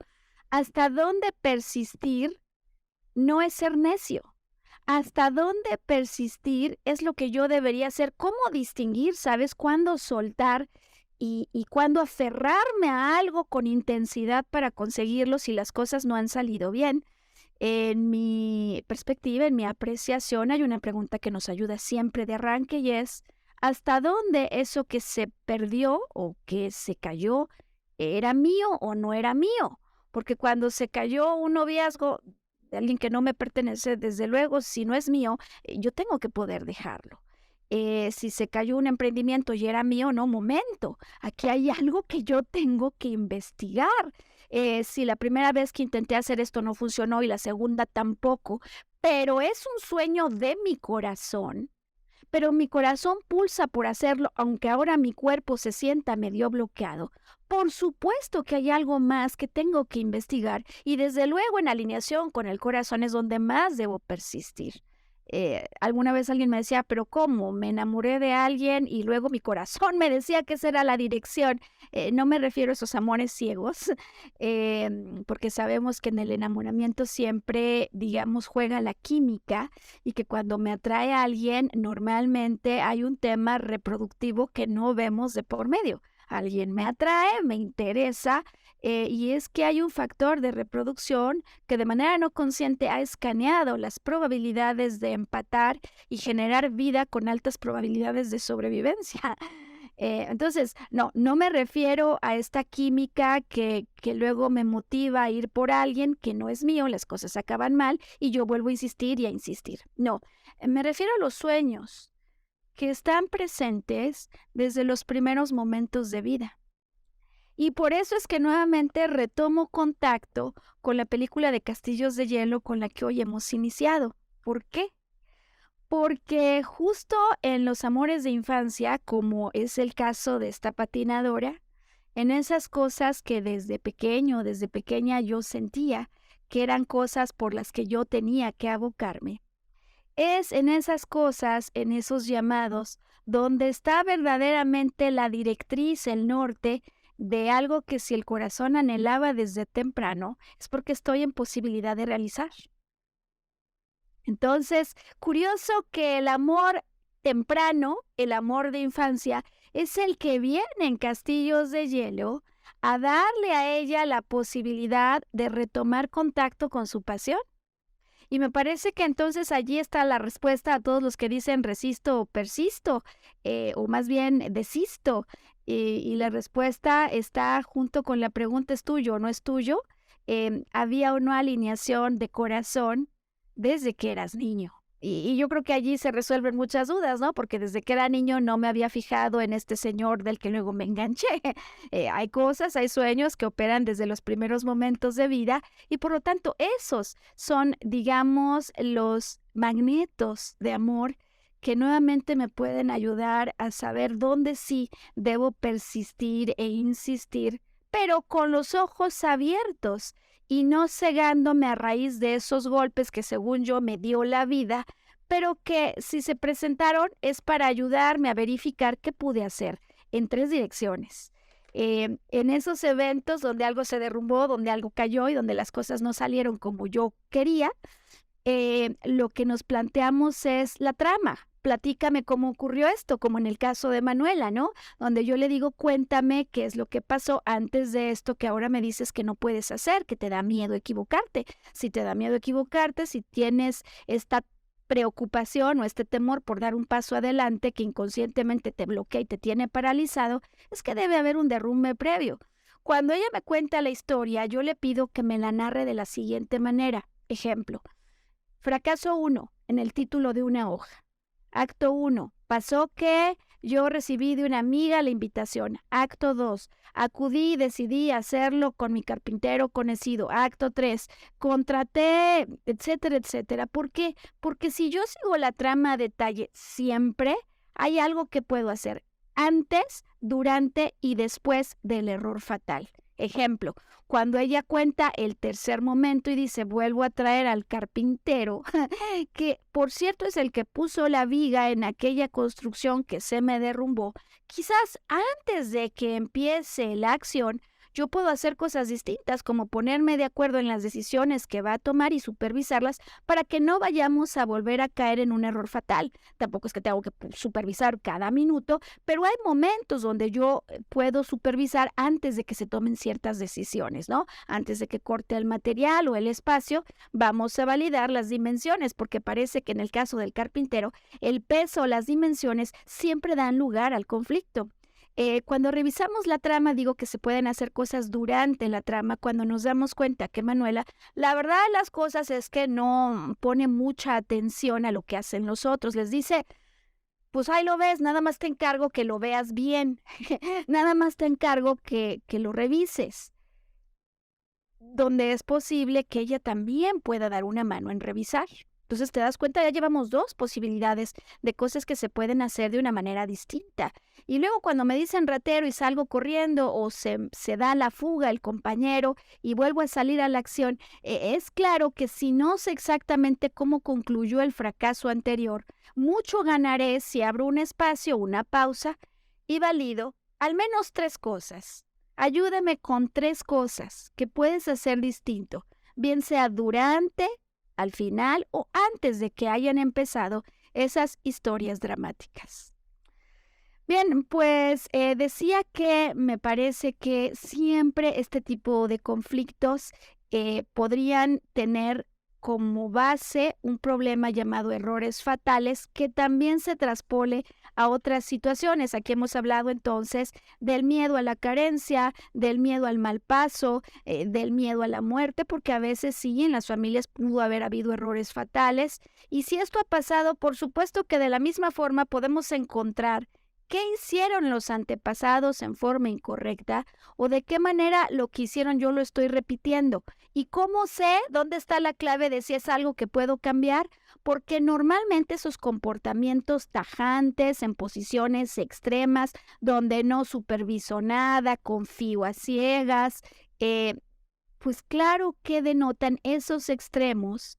[SPEAKER 1] ¿hasta dónde persistir no es ser necio? ¿Hasta dónde persistir es lo que yo debería hacer? ¿Cómo distinguir, sabes, cuándo soltar y cuándo aferrarme a algo con intensidad para conseguirlo si las cosas no han salido bien? En mi perspectiva, en mi apreciación, hay una pregunta que nos ayuda siempre de arranque y es, ¿hasta dónde eso que se perdió o que se cayó era mío o no era mío? Porque cuando se cayó un noviazgo de alguien que no me pertenece, desde luego, si no es mío, yo tengo que poder dejarlo. Si se cayó un emprendimiento y era mío, no, momento, aquí hay algo que yo tengo que investigar. si la primera vez que intenté hacer esto no funcionó y la segunda tampoco, pero es un sueño de mi corazón, pero mi corazón pulsa por hacerlo, aunque ahora mi cuerpo se sienta medio bloqueado. Por supuesto que hay algo más que tengo que investigar y desde luego en alineación con el corazón es donde más debo persistir. Alguna vez alguien me decía, pero ¿cómo? Me enamoré de alguien y luego mi corazón me decía que esa era la dirección. No me refiero a esos amores ciegos, porque sabemos que en el enamoramiento siempre, digamos, juega la química y que cuando me atrae a alguien, normalmente hay un tema reproductivo que no vemos de por medio. Alguien me atrae, me interesa, y es que hay un factor de reproducción que de manera no consciente ha escaneado las probabilidades de empatar y generar vida con altas probabilidades de sobrevivencia. Entonces, no me refiero a esta química que luego me motiva a ir por alguien que no es mío, las cosas acaban mal y yo vuelvo a insistir y a insistir. No, me refiero a los sueños que están presentes desde los primeros momentos de vida. Y por eso es que nuevamente retomo contacto con la película de Castillos de Hielo con la que hoy hemos iniciado. ¿Por qué? Porque justo en los amores de infancia, como es el caso de esta patinadora, en esas cosas que desde pequeño, desde pequeña yo sentía que eran cosas por las que yo tenía que abocarme, es en esas cosas, en esos llamados, donde está verdaderamente la directriz, el norte de algo que si el corazón anhelaba desde temprano, es porque estoy en posibilidad de realizar. Entonces, curioso que el amor temprano, el amor de infancia, es el que viene en Castillos de Hielo a darle a ella la posibilidad de retomar contacto con su pasión. Y me parece que entonces allí está la respuesta a todos los que dicen resisto o persisto, o más bien desisto. Y la respuesta está junto con la pregunta ¿es tuyo o no es tuyo? ¿Había o no alineación de corazón desde que eras niño? Y yo creo que allí se resuelven muchas dudas, ¿no? Porque desde que era niño no me había fijado en este señor del que luego me enganché. Hay cosas, hay sueños que operan desde los primeros momentos de vida y por lo tanto esos son, digamos, los magnetos de amor que nuevamente me pueden ayudar a saber dónde sí debo persistir e insistir, pero con los ojos abiertos y no cegándome a raíz de esos golpes que según yo me dio la vida, pero que si se presentaron es para ayudarme a verificar qué pude hacer en 3 direcciones. En esos eventos donde algo se derrumbó, donde algo cayó y donde las cosas no salieron como yo quería, lo que nos planteamos es la trama. Platícame cómo ocurrió esto, como en el caso de Manuela, ¿no? Donde yo le digo, cuéntame qué es lo que pasó antes de esto que ahora me dices que no puedes hacer, que te da miedo equivocarte. Si te da miedo equivocarte, si tienes esta preocupación o este temor por dar un paso adelante que inconscientemente te bloquea y te tiene paralizado, es que debe haber un derrumbe previo. Cuando ella me cuenta la historia, yo le pido que me la narre de la siguiente manera. Ejemplo, fracaso 1, en el título de una hoja. Acto 1. Pasó que yo recibí de una amiga la invitación. Acto 2. Acudí y decidí hacerlo con mi carpintero conocido. Acto 3. Contraté, etcétera, etcétera. ¿Por qué? Porque si yo sigo la trama a detalle siempre, hay algo que puedo hacer antes, durante y después del error fatal. Ejemplo, cuando ella cuenta el tercer momento y dice, vuelvo a traer al carpintero, que por cierto es el que puso la viga en aquella construcción que se me derrumbó, quizás antes de que empiece la acción, yo puedo hacer cosas distintas, como ponerme de acuerdo en las decisiones que va a tomar y supervisarlas para que no vayamos a volver a caer en un error fatal. Tampoco es que tengo que supervisar cada minuto, pero hay momentos donde yo puedo supervisar antes de que se tomen ciertas decisiones, ¿no? Antes de que corte el material o el espacio, vamos a validar las dimensiones, porque parece que en el caso del carpintero, el peso o las dimensiones siempre dan lugar al conflicto. Cuando revisamos la trama, digo que se pueden hacer cosas durante la trama cuando nos damos cuenta que Manuela, la verdad de las cosas es que no pone mucha atención a lo que hacen los otros. Les dice, pues ahí lo ves, nada más te encargo que lo veas bien, nada más te encargo que lo revises. donde es posible que ella también pueda dar una mano en revisar. Entonces te das cuenta, ya llevamos 2 posibilidades de cosas que se pueden hacer de una manera distinta. Y luego cuando me dicen ratero y salgo corriendo o se da la fuga el compañero y vuelvo a salir a la acción, es claro que si no sé exactamente cómo concluyó el fracaso anterior, mucho ganaré si abro un espacio, una pausa y valido al menos 3 cosas. Ayúdame con 3 cosas que puedes hacer distinto, bien sea durante, al final o antes de que hayan empezado esas historias dramáticas. Bien, pues decía que me parece que siempre este tipo de conflictos podrían tener como base un problema llamado errores fatales que también se traspole a otras situaciones. Aquí hemos hablado entonces del miedo a la carencia, del miedo al mal paso, del miedo a la muerte, porque a veces sí, en las familias pudo haber habido errores fatales. Y si esto ha pasado, por supuesto que de la misma forma podemos encontrar qué hicieron los antepasados en forma incorrecta o de qué manera lo que hicieron yo lo estoy repitiendo. ¿Y cómo sé dónde está la clave de si es algo que puedo cambiar? Porque normalmente esos comportamientos tajantes en posiciones extremas, donde no superviso nada, confío a ciegas, pues claro que denotan esos extremos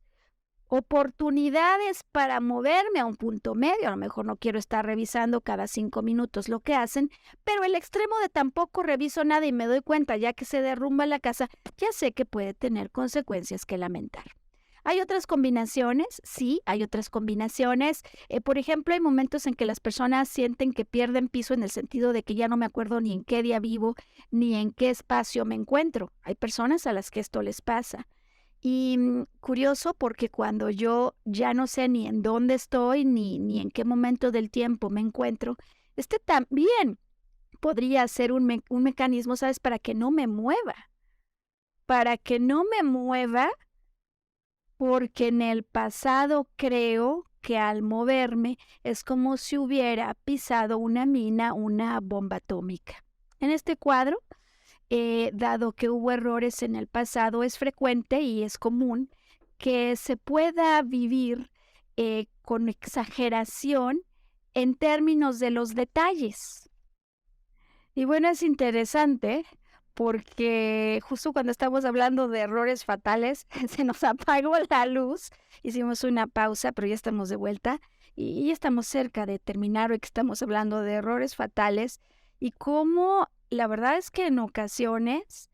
[SPEAKER 1] oportunidades para moverme a un punto medio. A lo mejor no quiero estar revisando cada 5 minutos lo que hacen, pero el extremo de tampoco reviso nada y me doy cuenta ya que se derrumba la casa, ya sé que puede tener consecuencias que lamentar. ¿Hay otras combinaciones? Sí, hay otras combinaciones. Por ejemplo, hay momentos en que las personas sienten que pierden piso en el sentido de que ya no me acuerdo ni en qué día vivo, ni en qué espacio me encuentro. Hay personas a las que esto les pasa. Y curioso porque cuando yo ya no sé ni en dónde estoy, ni en qué momento del tiempo me encuentro, este también podría ser un mecanismo, ¿sabes? Para que no me mueva. Para que no me mueva porque en el pasado creo que al moverme es como si hubiera pisado una mina, una bomba atómica. En este cuadro, dado que hubo errores en el pasado, es frecuente y es común que se pueda vivir con exageración en términos de los detalles. Y bueno, es interesante porque justo cuando estamos hablando de errores fatales, se nos apagó la luz, hicimos una pausa, pero ya estamos de vuelta y ya estamos cerca de terminar hoy que estamos hablando de errores fatales y cómo la verdad es que en ocasiones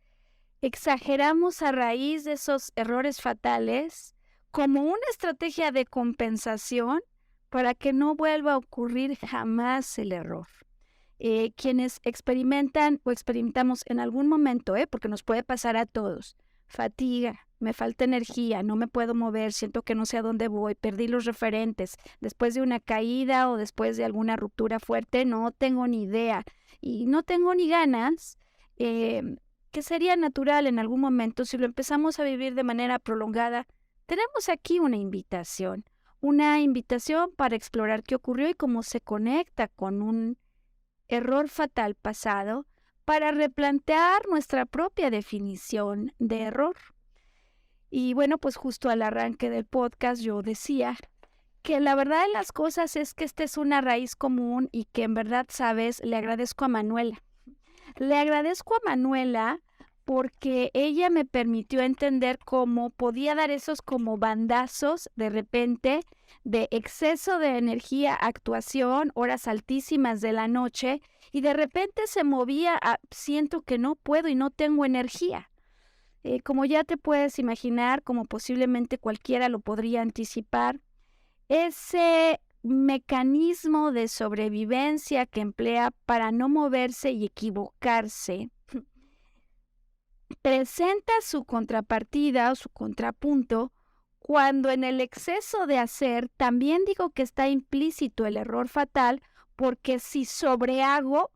[SPEAKER 1] exageramos a raíz de esos errores fatales como una estrategia de compensación para que no vuelva a ocurrir jamás el error. Quienes experimentan o experimentamos en algún momento, porque nos puede pasar a todos, fatiga, me falta energía, no me puedo mover, siento que no sé a dónde voy, perdí los referentes, después de una caída o después de alguna ruptura fuerte, no tengo ni idea y no tengo ni ganas, que sería natural en algún momento si lo empezamos a vivir de manera prolongada. Tenemos aquí una invitación para explorar qué ocurrió y cómo se conecta con un error fatal pasado para replantear nuestra propia definición de error. Y bueno, pues justo al arranque del podcast yo decía que la verdad de las cosas es que esta es una raíz común y que en verdad, sabes, le agradezco a Manuela. Le agradezco a Manuela porque ella me permitió entender cómo podía dar esos como bandazos de repente de exceso de energía, actuación, horas altísimas de la noche y de repente se movía a siento que no puedo y no tengo energía. Como ya te puedes imaginar, como posiblemente cualquiera lo podría anticipar, ese mecanismo de sobrevivencia que emplea para no moverse y equivocarse presenta su contrapartida o su contrapunto cuando en el exceso de hacer también digo que está implícito el error fatal porque si sobrehago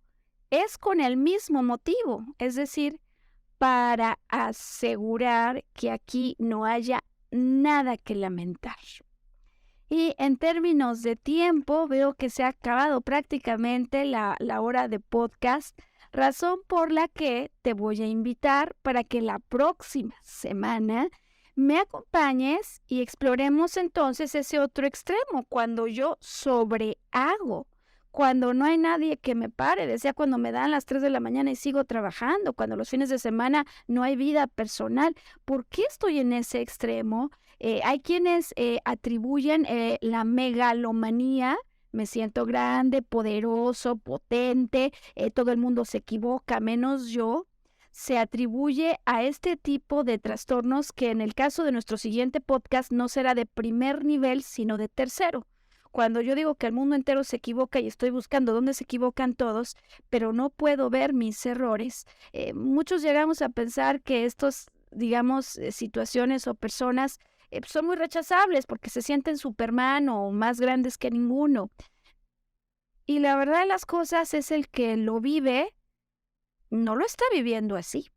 [SPEAKER 1] es con el mismo motivo, es decir, para asegurar que aquí no haya nada que lamentar. Y en términos de tiempo, veo que se ha acabado prácticamente la hora de podcast. razón por la que te voy a invitar para que la próxima semana me acompañes y exploremos entonces ese otro extremo, cuando yo sobrehago, cuando no hay nadie que me pare, decía cuando me dan las 3 de la mañana y sigo trabajando, cuando los fines de semana no hay vida personal. ¿Por qué estoy en ese extremo? Hay quienes atribuyen la megalomanía. Me siento grande, poderoso, potente, todo el mundo se equivoca, menos yo. Se atribuye a este tipo de trastornos que en el caso de nuestro siguiente podcast no será de primer nivel, sino de tercero. Cuando yo digo que el mundo entero se equivoca y estoy buscando dónde se equivocan todos, pero no puedo ver mis errores, muchos llegamos a pensar que estos, digamos, situaciones o personas son muy rechazables porque se sienten Superman o más grandes que ninguno. Y la verdad de las cosas es el que lo vive, no lo está viviendo así.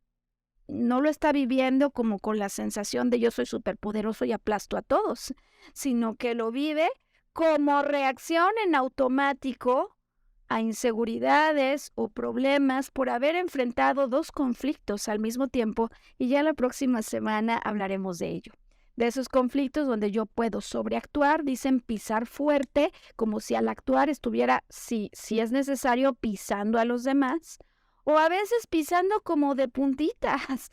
[SPEAKER 1] No lo está viviendo como con la sensación de yo soy superpoderoso y aplasto a todos, sino que lo vive como reacción en automático a inseguridades o problemas por haber enfrentado 2 conflictos al mismo tiempo, y ya la próxima semana hablaremos de ello. De esos conflictos donde yo puedo sobreactuar, dicen pisar fuerte, como si al actuar estuviera, si es necesario, pisando a los demás, o a veces pisando como de puntitas.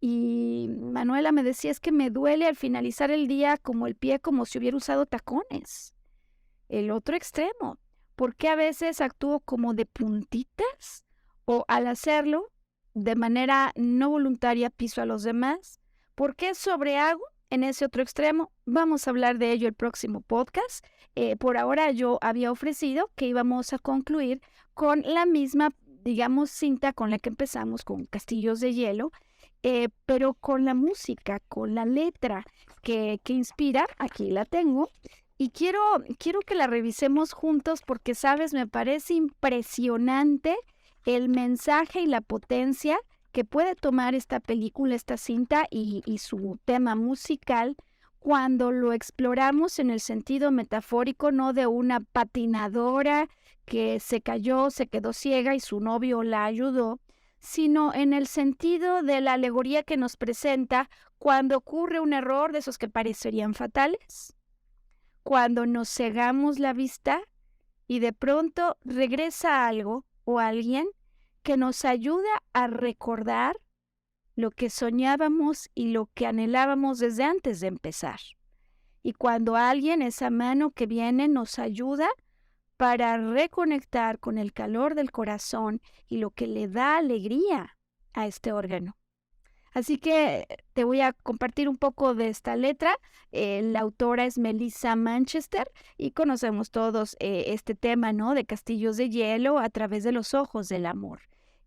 [SPEAKER 1] Y Manuela me decía, es que me duele al finalizar el día como el pie, como si hubiera usado tacones. El otro extremo, ¿por qué a veces actúo como de puntitas? O al hacerlo, de manera no voluntaria, piso a los demás. ¿Por qué sobrehago en ese otro extremo? Vamos a hablar de ello el próximo podcast. Por ahora yo había ofrecido que íbamos a concluir con la misma, digamos, cinta con la que empezamos, con Castillos de Hielo, pero con la música, con la letra que inspira. Aquí la tengo. Y quiero que la revisemos juntos porque, sabes, me parece impresionante el mensaje y la potencia que puede tomar esta película, esta cinta y su tema musical cuando lo exploramos en el sentido metafórico, no de una patinadora que se cayó, se quedó ciega y su novio la ayudó, sino en el sentido de la alegoría que nos presenta cuando ocurre un error de esos que parecerían fatales, cuando nos cegamos la vista y de pronto regresa algo o alguien que nos ayuda a recordar lo que soñábamos y lo que anhelábamos desde antes de empezar. Y cuando alguien, esa mano que viene, nos ayuda para reconectar con el calor del corazón y lo que le da alegría a este órgano. Así que te voy a compartir un poco de esta letra. La autora es Melissa Manchester y conocemos todos este tema, ¿no?, de Castillos de Hielo a través de los ojos del amor.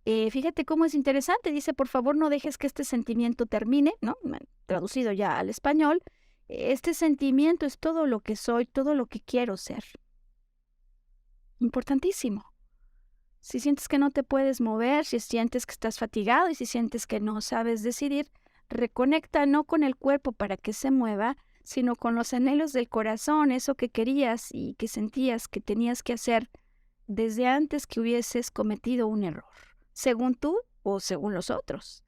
[SPEAKER 1] Fíjate cómo es interesante. Dice, por favor, no dejes que este sentimiento termine, ¿no? Traducido ya al español. Este sentimiento es todo lo que soy, todo lo que quiero ser. Importantísimo. Si sientes que no te puedes mover, si sientes que estás fatigado y si sientes que no sabes decidir, reconecta no con el cuerpo para que se mueva, sino con los anhelos del corazón, eso que querías y que sentías que tenías que hacer desde antes que hubieses cometido un error, según tú o según los otros.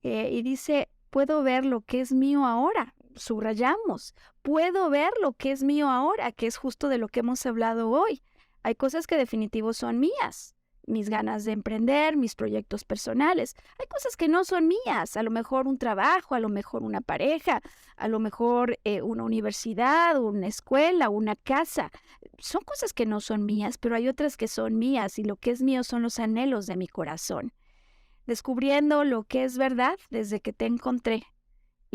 [SPEAKER 1] Y dice, puedo ver lo que es mío ahora. Subrayamos, puedo ver lo que es mío ahora, que es justo de lo que hemos hablado hoy. Hay cosas que definitivo son mías, mis ganas de emprender, mis proyectos personales. Hay cosas que no son mías, a lo mejor un trabajo, a lo mejor una pareja, a lo mejor una universidad, una escuela, una casa. Son cosas que no son mías, pero hay otras que son mías y lo que es mío son los anhelos de mi corazón. Descubriendo lo que es verdad desde que te encontré.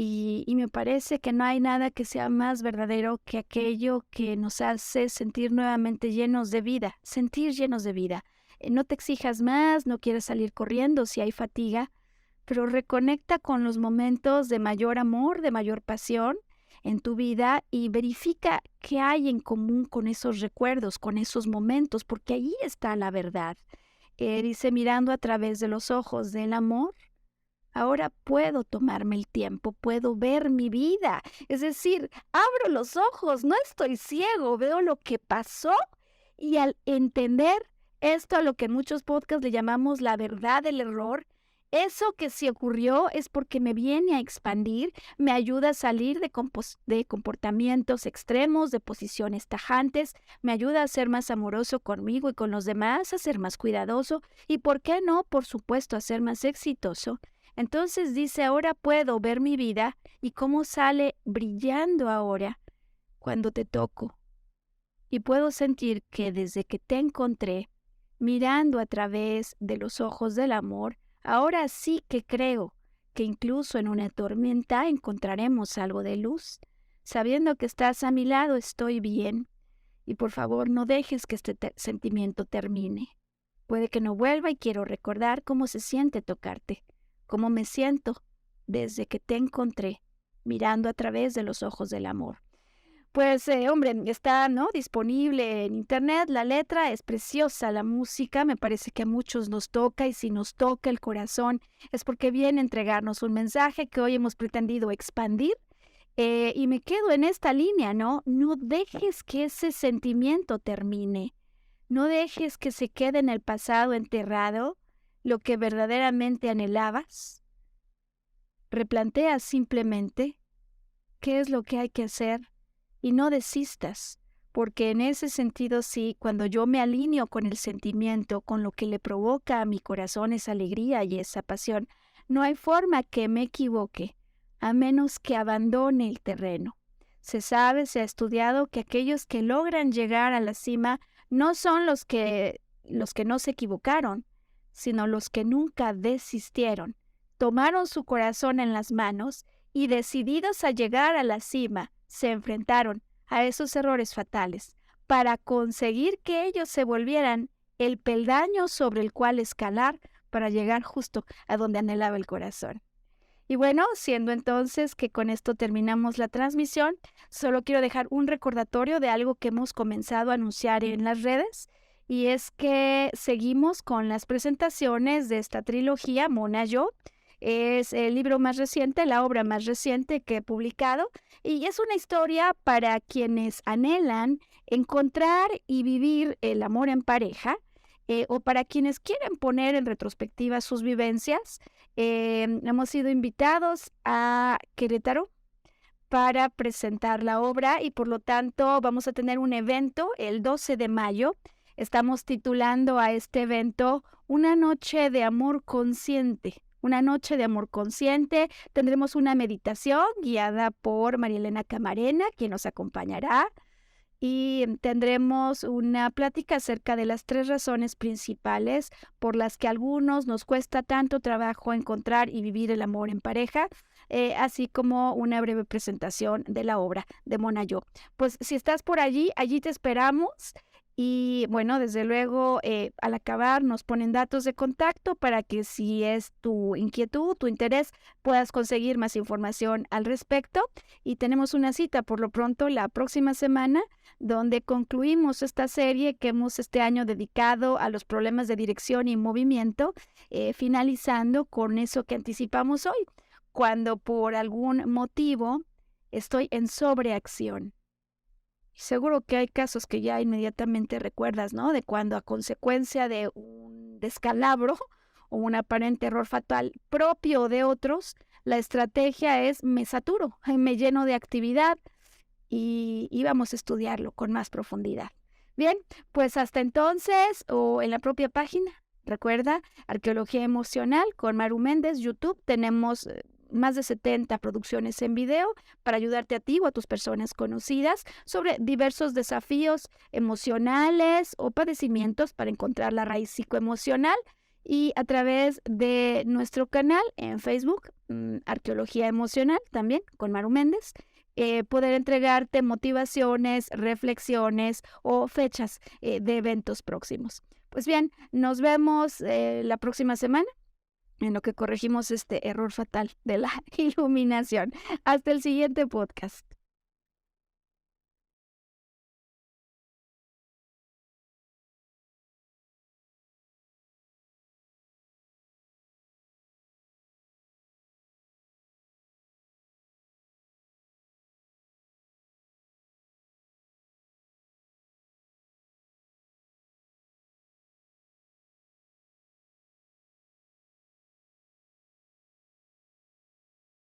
[SPEAKER 1] Y me parece que no hay nada que sea más verdadero que aquello que nos hace sentir nuevamente llenos de vida, sentir llenos de vida. No te exijas más, no quieres salir corriendo si hay fatiga, pero reconecta con los momentos de mayor amor, de mayor pasión en tu vida y verifica qué hay en común con esos recuerdos, con esos momentos, porque ahí está la verdad. Dice, mirando a través de los ojos del amor, ahora puedo tomarme el tiempo, puedo ver mi vida. Es decir, abro los ojos, no estoy ciego, veo lo que pasó y al entender Esto a lo que en muchos podcasts le llamamos la verdad del error. Eso que sí ocurrió es porque me viene a expandir, me ayuda a salir de comportamientos extremos, de posiciones tajantes, me ayuda a ser más amoroso conmigo y con los demás, a ser más cuidadoso y, ¿por qué no? Por supuesto, a ser más exitoso. Entonces dice, ahora puedo ver mi vida y cómo sale brillando ahora cuando te toco. Y puedo sentir que desde que te encontré, mirando a través de los ojos del amor, ahora sí que creo que incluso en una tormenta encontraremos algo de luz. Sabiendo que estás a mi lado, estoy bien. Y por favor, no dejes que este sentimiento termine. Puede que no vuelva y quiero recordar cómo se siente tocarte, cómo me siento desde que te encontré, mirando a través de los ojos del amor. Pues, hombre, está, ¿no?, disponible en internet, la letra es preciosa, la música me parece que a muchos nos toca, y si nos toca el corazón es porque viene a entregarnos un mensaje que hoy hemos pretendido expandir, y me quedo en esta línea, ¿no? No dejes que ese sentimiento termine, no dejes que se quede en el pasado enterrado lo que verdaderamente anhelabas. Replantea simplemente qué es lo que hay que hacer. Y no desistas, porque en ese sentido sí, cuando yo me alineo con el sentimiento, con lo que le provoca a mi corazón esa alegría y esa pasión, no hay forma que me equivoque, a menos que abandone el terreno. Se sabe, se ha estudiado que aquellos que logran llegar a la cima no son los que no se equivocaron, sino los que nunca desistieron. Tomaron su corazón en las manos y decididos a llegar a la cima, se enfrentaron a esos errores fatales para conseguir que ellos se volvieran el peldaño sobre el cual escalar para llegar justo a donde anhelaba el corazón. Y bueno, siendo entonces que con esto terminamos la transmisión, solo quiero dejar un recordatorio de algo que hemos comenzado a anunciar en las redes, y es que seguimos con las presentaciones de esta trilogía, Mona Yo. Es el libro más reciente, la obra más reciente que he publicado, y es una historia para quienes anhelan encontrar y vivir el amor en pareja, o para quienes quieren poner en retrospectiva sus vivencias. Hemos sido invitados a Querétaro para presentar la obra y por lo tanto vamos a tener un evento el 12 de mayo. Estamos titulando a este evento Una noche de amor consciente. Una noche de amor consciente. Tendremos una meditación guiada por María Elena Camarena, quien nos acompañará. Y tendremos una plática acerca de las 3 razones principales por las que a algunos nos cuesta tanto trabajo encontrar y vivir el amor en pareja, así como una breve presentación de la obra de Mona Yo. Pues si estás por allí te esperamos. Y bueno, desde luego, al acabar nos ponen datos de contacto para que si es tu inquietud, tu interés, puedas conseguir más información al respecto. Y tenemos una cita por lo pronto la próxima semana, donde concluimos esta serie que hemos este año dedicado a los problemas de dirección y movimiento, finalizando con eso que anticipamos hoy, cuando por algún motivo estoy en sobreacción. Seguro que hay casos que ya inmediatamente recuerdas, ¿no? De cuando a consecuencia de un descalabro o un aparente error fatal propio de otros, la estrategia es me saturo, me lleno de actividad y vamos a estudiarlo con más profundidad. Bien, pues hasta entonces o en la propia página, recuerda, Arqueología Emocional con Maru Méndez, YouTube, tenemos más de 70 producciones en video para ayudarte a ti o a tus personas conocidas sobre diversos desafíos emocionales o padecimientos para encontrar la raíz psicoemocional, y a través de nuestro canal en Facebook, Arqueología Emocional, también con Maru Méndez, poder entregarte motivaciones, reflexiones o fechas de eventos próximos. Pues bien, nos vemos la próxima semana en lo que corregimos este error fatal de la iluminación. Hasta el siguiente podcast.